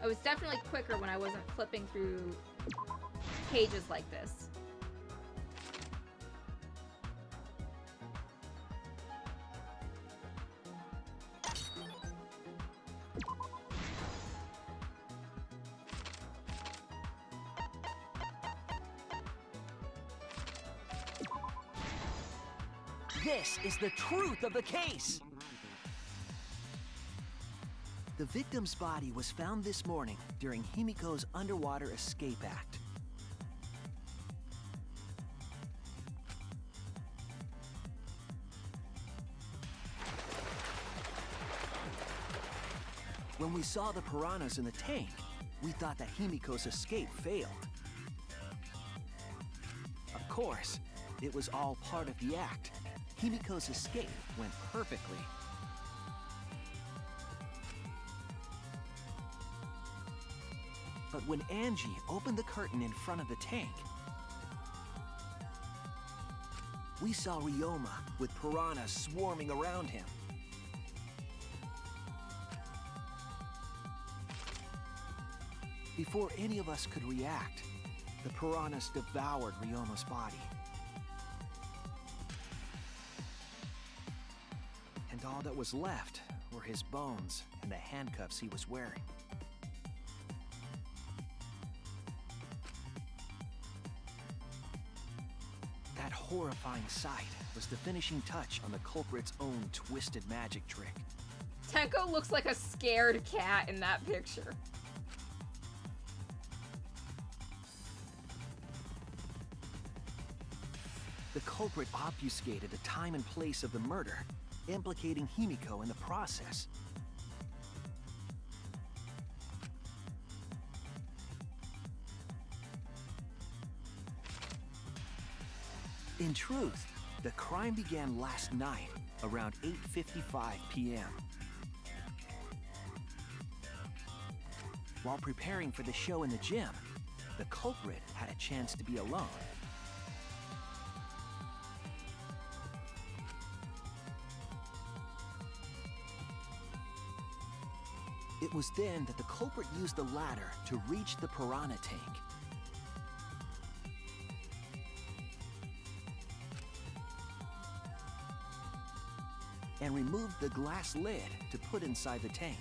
It was definitely quicker when I wasn't flipping through pages like this. This is the truth of the case! The victim's body was found this morning during Himiko's underwater escape act. When we saw the piranhas in the tank, we thought that Himiko's escape failed. Of course, it was all part of the act. Himiko's escape went perfectly. But when Angie opened the curtain in front of the tank, we saw Ryoma with piranhas swarming around him. Before any of us could react, the piranhas devoured Ryoma's body. And all that was left were his bones and the handcuffs he was wearing. That horrifying sight was the finishing touch on the culprit's own twisted magic trick. Tenko looks like a scared cat in that picture. The culprit obfuscated the time and place of the murder, implicating Himiko in the process. In truth, the crime began last night, around 8:55 p.m. While preparing for the show in the gym, the culprit had a chance to be alone. It was then that the culprit used the ladder to reach the piranha tank. And removed the glass lid to put inside the tank.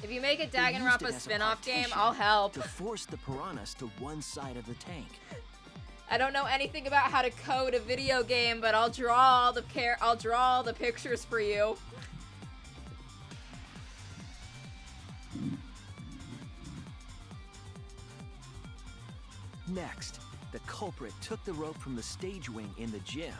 If you make a They used Danganronpa it as a spin-off game, partition I'll help. to force the piranhas to one side of the tank. I don't know anything about how to code a video game, but I'll draw all the pictures for you. Next, the culprit took the rope from the stage wing in the gym.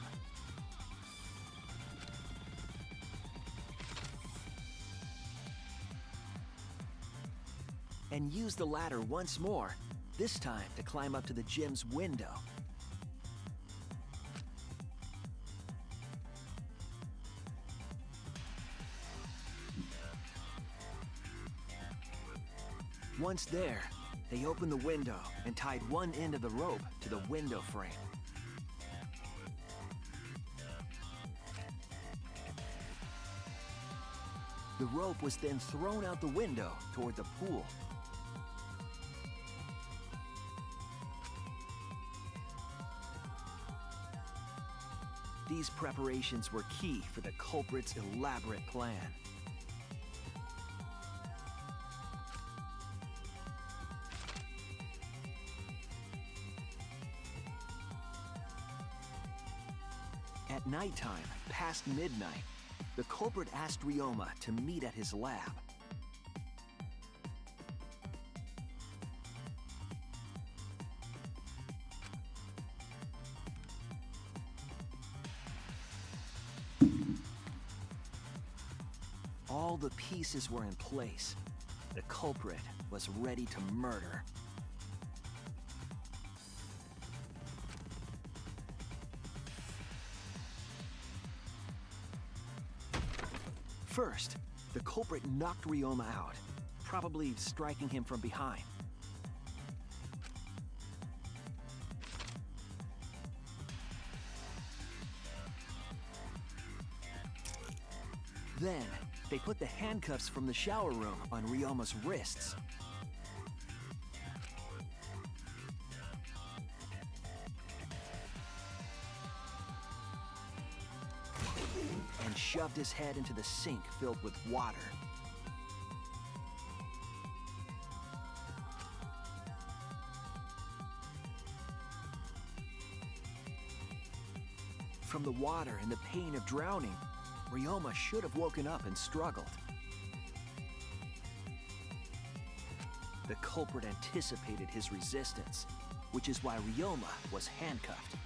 And used the ladder once more, this time to climb up to the gym's window. Once there, they opened the window and tied one end of the rope to the window frame. The rope was then thrown out the window toward the pool. These preparations were key for the culprit's elaborate plan. At nighttime, past midnight, the culprit asked Ryoma to meet at his lab. All the pieces were in place. The culprit was ready to murder. First, the culprit knocked Ryoma out, probably striking him from behind. Then, they put the handcuffs from the shower room on Ryoma's wrists. And shoved his head into the sink filled with water. From the water and the pain of drowning, Ryoma should have woken up and struggled. The culprit anticipated his resistance, which is why Ryoma was handcuffed.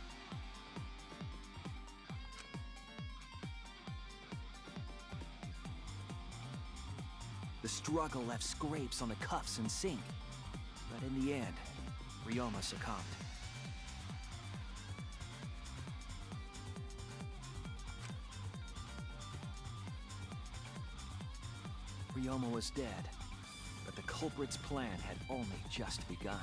The struggle left scrapes on the cuffs and sink, but in the end, Ryoma succumbed. Ryoma was dead, but the culprit's plan had only just begun.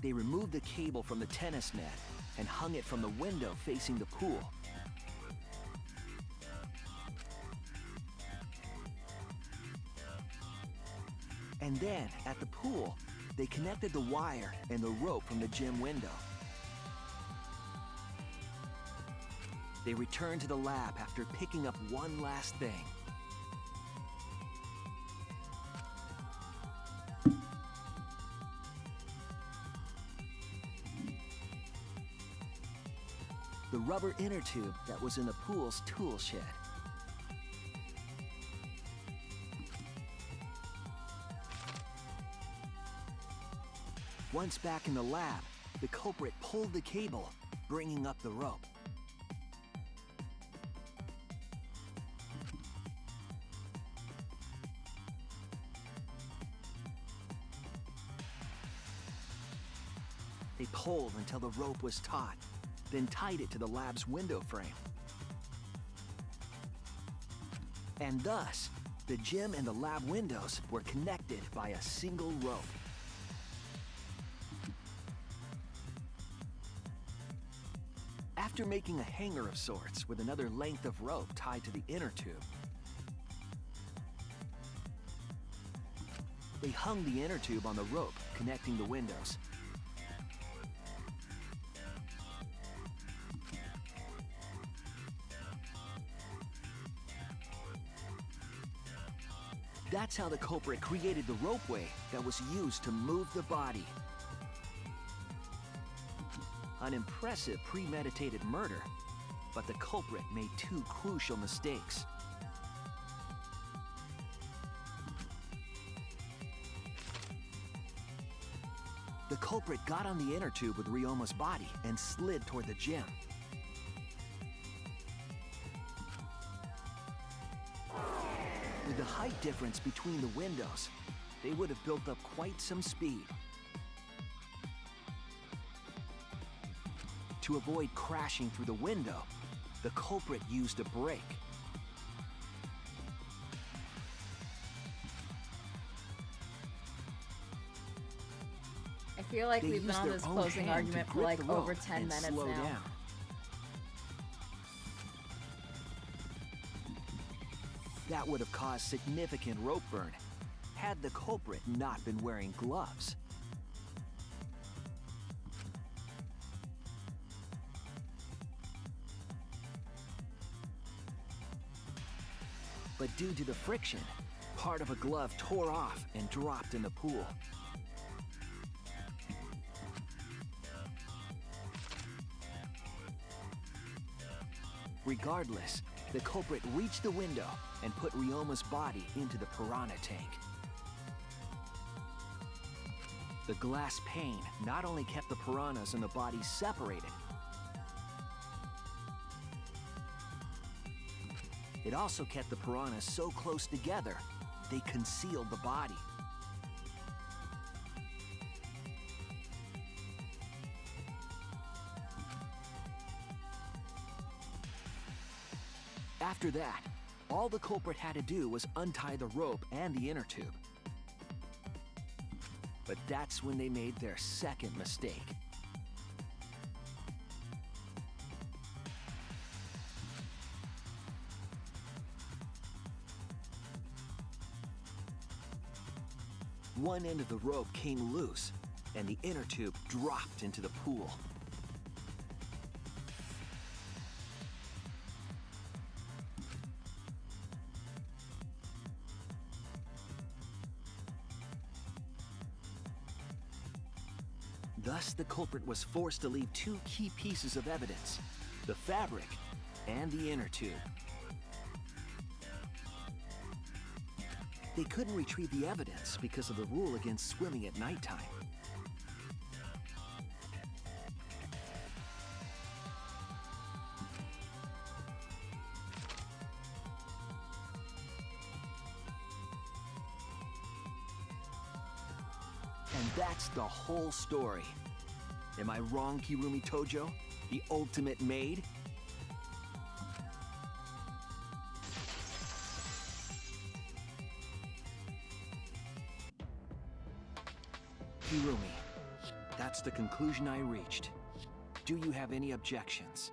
They removed the cable from the tennis net and hung it from the window facing the pool. And then, at the pool, they connected the wire and the rope from the gym window. They returned to the lab after picking up one last thing. The rubber inner tube that was in the pool's tool shed. Once back in the lab, the culprit pulled the cable, bringing up the rope. They pulled until the rope was taut, then tied it to the lab's window frame. And thus, the gym and the lab windows were connected by a single rope. After making a hanger of sorts with another length of rope tied to the inner tube, They hung the inner tube on the rope connecting the windows. That's how the culprit created the ropeway that was used to move the body. An impressive premeditated murder, but the culprit made two crucial mistakes. The culprit got on the inner tube with Ryoma's body and slid toward the gym. With the height difference between the windows, they would have built up quite some speed. To avoid crashing through the window, the culprit used a brake. I feel like They we've been used on their this own closing hand argument to for grip like the rope over 10 and minutes slow now. down. That would have caused significant rope burn had the culprit not been wearing gloves. But due to the friction, part of a glove tore off and dropped in the pool. Regardless, the culprit reached the window and put Ryoma's body into the piranha tank. The glass pane not only kept the piranhas and the body separated, it also kept the piranhas so close together, they concealed the body. After that, all the culprit had to do was untie the rope and the inner tube. But that's when they made their second mistake. One end of the rope came loose, and the inner tube dropped into the pool. Thus, the culprit was forced to leave two key pieces of evidence: the fabric and the inner tube. They couldn't retrieve the evidence because of the rule against swimming at nighttime. And that's the whole story. Am I wrong, Kirumi Tojo? The ultimate maid? Kirumi, that's the conclusion I reached. Do you have any objections?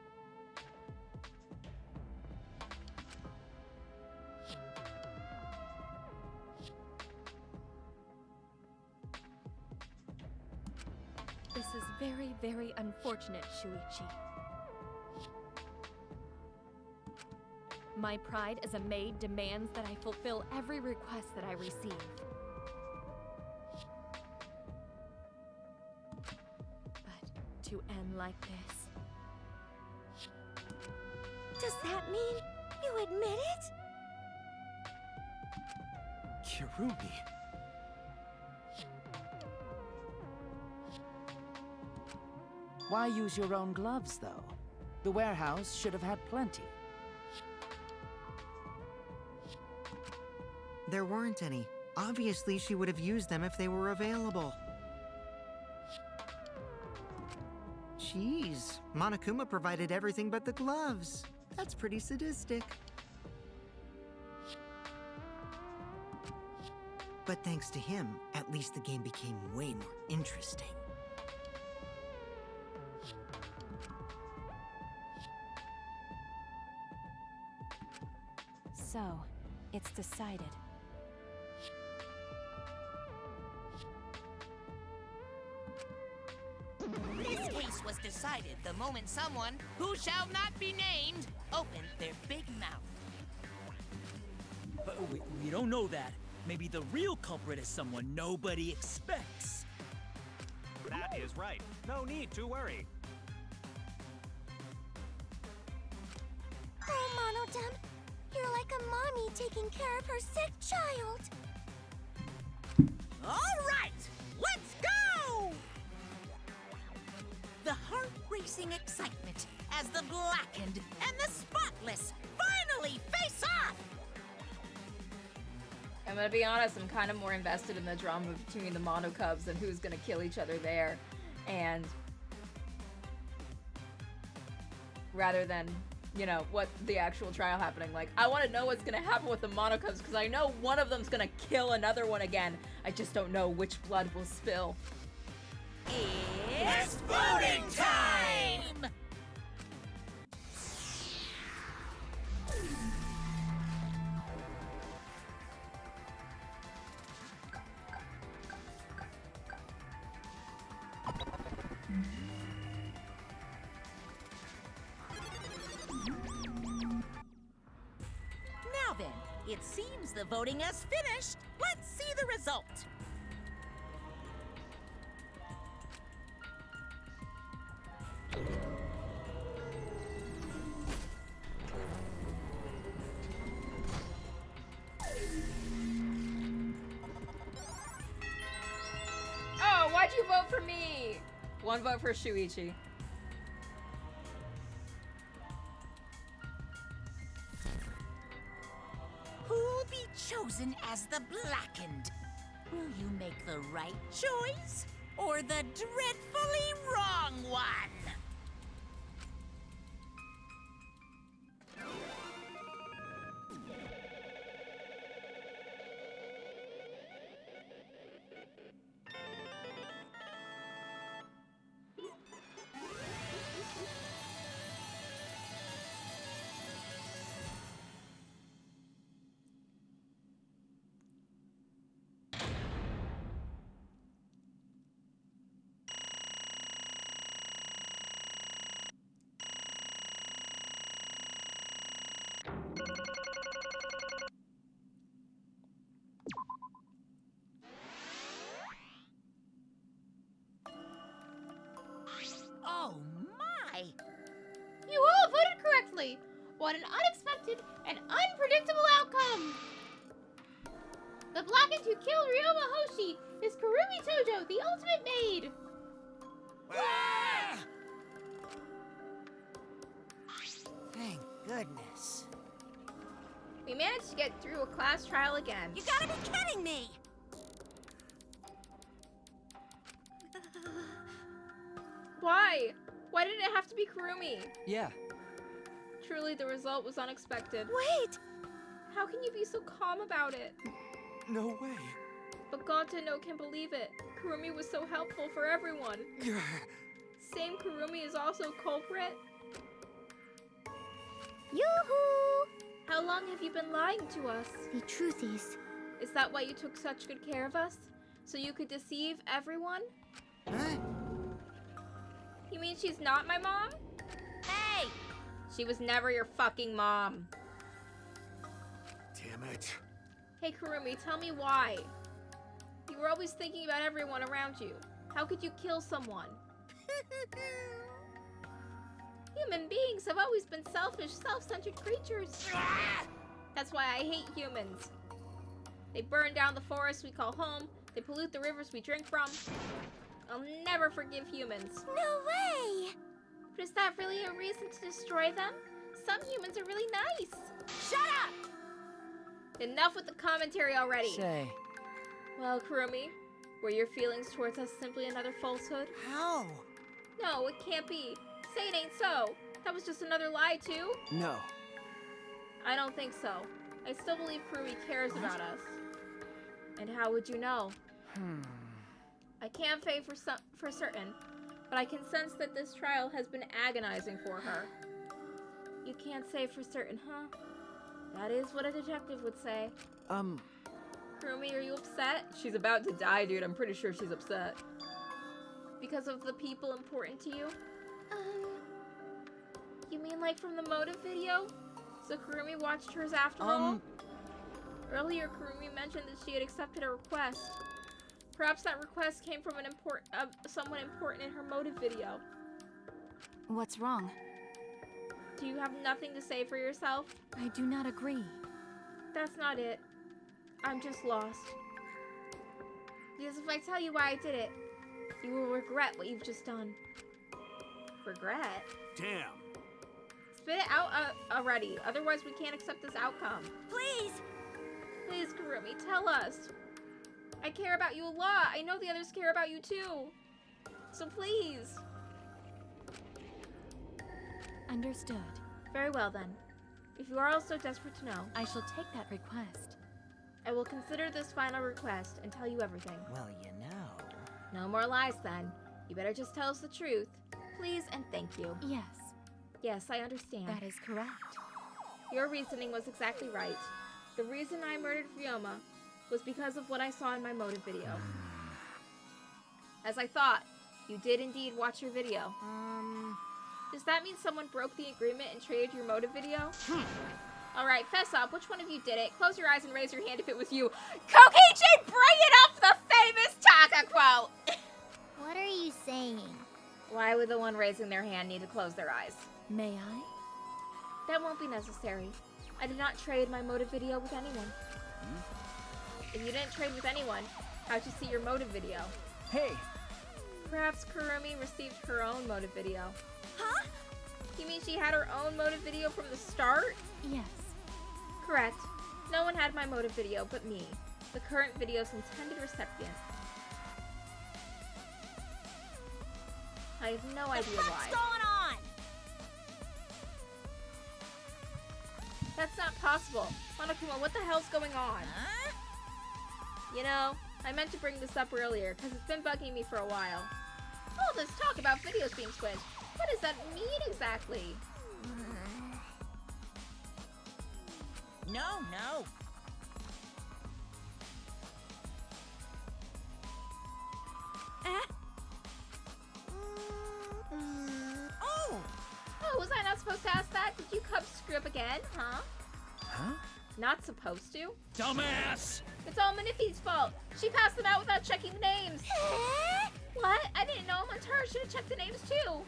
This is very, very unfortunate, Shuichi. My pride as a maid demands that I fulfill every request that I receive. But to end like this... Does that mean you admit it? Kirumi. Why use your own gloves, though? The warehouse should have had plenty. There weren't any. Obviously, she would have used them if they were available. Jeez, Monokuma provided everything but the gloves. That's pretty sadistic. But thanks to him, at least the game became way more interesting. So, it's decided. decided the moment someone, who shall not be named, opened their big mouth. But we don't know that. Maybe the real culprit is someone nobody expects. That is right. No need to worry. Oh, Monodem, you're like a mommy taking care of her sick child. All right, let's go! The heart-racing excitement as the blackened and the spotless finally face off! I'm gonna be honest, I'm kind of more invested in the drama between the Mono Cubs and who's gonna kill each other there. And rather than, you know, what the actual trial happening. Like, I want to know what's gonna happen with the Mono Cubs because I know one of them's gonna kill another one again. I just don't know which blood will spill. It's voting time! Now then, it seems the voting has finished. Let's see the result. Oh, why'd you vote for me? One vote for Shuichi. Who'll be chosen as the blackened? Will you make the right choice or the dreadfully wrong one? Oh my! You all voted correctly! What an unexpected and unpredictable outcome! The blackened who killed Ryoma Hoshi is Kurumi Tojo, the ultimate maid! Thank goodness. We managed to get through a class trial again. You gotta be kidding me! Why? Why did it have to be Kurumi? Yeah. Truly, the result was unexpected. Wait! How can you be so calm about it? No way. But Gatano can believe it. Kurumi was so helpful for everyone. Same Kurumi is also culprit? Yoo-hoo! How long have you been lying to us? The truth is that why you took such good care of us? So you could deceive everyone? Huh? You mean she's not my mom? Hey! She was never your fucking mom. Damn it. Hey Kurumi, tell me why. You were always thinking about everyone around you. How could you kill someone? Human beings have always been selfish, self-centered creatures. That's why I hate humans. They burn down the forests we call home. They pollute the rivers we drink from. I'll never forgive humans. no way! But is that really a reason to destroy them? Some humans are really nice. Shut up! Enough with the commentary already. Say, Well, Kurumi, were your feelings towards us simply another falsehood? How? No, it can't be. Say it ain't so. That was just another lie, too? No. I don't think so. I still believe Kurumi cares about us. And how would you know? I can't say for certain, but I can sense that this trial has been agonizing for her. You can't say for certain, huh? That is what a detective would say. Kurumi, are you upset? She's about to die, dude. I'm pretty sure she's upset. Because of the people important to you? You mean like from the motive video? So Kurumi watched hers after all? Earlier, Kurumi mentioned that she had accepted a request. Perhaps that request came from someone important in her motive video. What's wrong? Do you have nothing to say for yourself? I do not agree. That's not it. I'm just lost. Because if I tell you why I did it, you will regret what you've just done. Regret? Damn. Spit it out already, otherwise we can't accept this outcome. Please! Please, Kurumi, tell us. I care about you a lot. I know the others care about you too. So please. Understood. Very well then. If you are all so desperate to know, I shall take that request. I will consider this final request and tell you everything. Well, you know. No more lies then. You better just tell us the truth. Please and thank you. Yes. Yes, I understand. That is correct. Your reasoning was exactly right. The reason I murdered Ryoma was because of what I saw in my motive video. As I thought, you did indeed watch your video. Does that mean someone broke the agreement and traded your motive video? Alright, fess up. Which one of you did it? Close your eyes and raise your hand if it was you. Kokichi, bring it up the famous Taka quote! What are you saying? Why would the one raising their hand need to close their eyes? May I? That won't be necessary. I did not trade my motive video with anyone. If you didn't trade with anyone, how'd you see your motive video? Hey! Perhaps Kurumi received her own motive video. Huh? You mean she had her own motive video from the start? Yes. Correct. No one had my motive video but me, the current video's intended recipient. I have no idea why. What's going on? That's not possible. Monokuma, what the hell's going on? Huh? You know, I meant to bring this up earlier, because it's been bugging me for a while. All this talk about videos being switched. What does that mean exactly? No. Oh, was I not supposed to ask that? Did you cubs screw up again, huh? Huh? Not supposed to? Dumbass! It's all Manifi's fault. She passed them out without checking the names. What? I didn't know Montara should have checked the names too.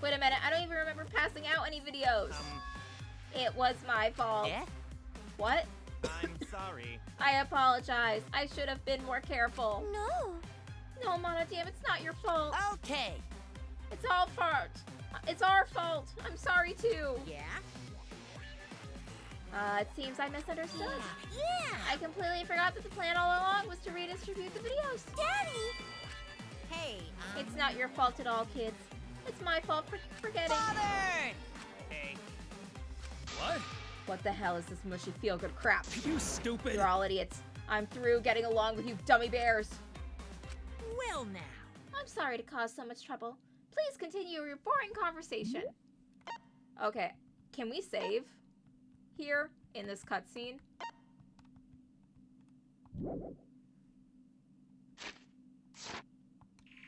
Wait a minute, I don't even remember passing out any videos. It was my fault. Eh? What? I'm sorry. I apologize. I should have been more careful. No. No, Mono, damn, it's not your fault. Okay. It's all fault. It's our fault. I'm sorry too. Yeah? It seems I misunderstood. Yeah. I completely forgot that the plan all along was to redistribute the videos. Daddy! Hey, It's not your fault at all, kids. It's my fault for forgetting. Father! Hey. What? What the hell is this mushy feel-good crap? You stupid! You're all idiots. I'm through getting along with you dummy bears. Well now. I'm sorry to cause so much trouble. Please continue your boring conversation. Okay, can we save here in this cutscene?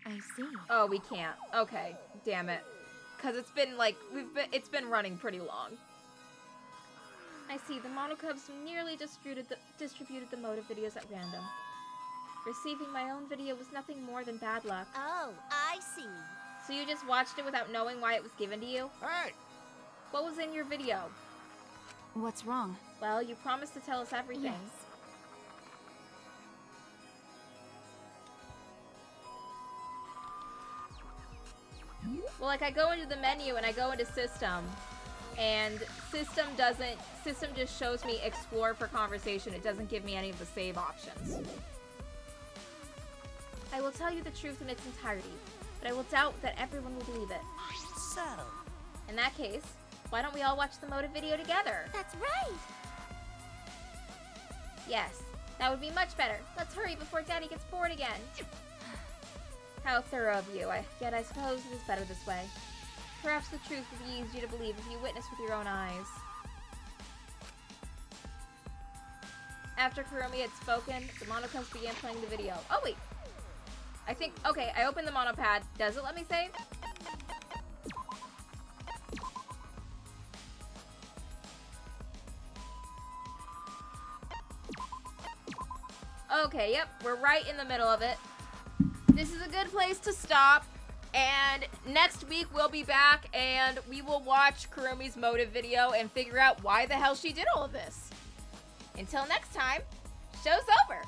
I see. Oh, we can't. Okay, damn it. Cause it's been like it's been running pretty long. I see. The Monocubs nearly distributed the motive videos at random. Receiving my own video was nothing more than bad luck. Oh, I see. So you just watched it without knowing why it was given to you? Hey! What was in your video? What's wrong? Well, you promised to tell us everything. Yes. Well, like I go into the menu and I go into system, and system just shows me explore for conversation. It doesn't give me any of the save options. I will tell you the truth in its entirety, but I will doubt that everyone will believe it. So, In that case, why don't we all watch the motive video together? That's right. Yes, that would be much better. Let's hurry before Daddy gets bored again. How thorough of you. Yet I suppose it is better this way. Perhaps the truth would be easier to believe if you witness with your own eyes. After Kurumi had spoken, the Monocubs began playing the video. Oh, wait. I think, okay, I opened the monopad. Does it let me save? Okay, yep, we're right in the middle of it. This is a good place to stop. And next week we'll be back and we will watch Kurumi's motive video and figure out why the hell she did all of this. Until next time, show's over.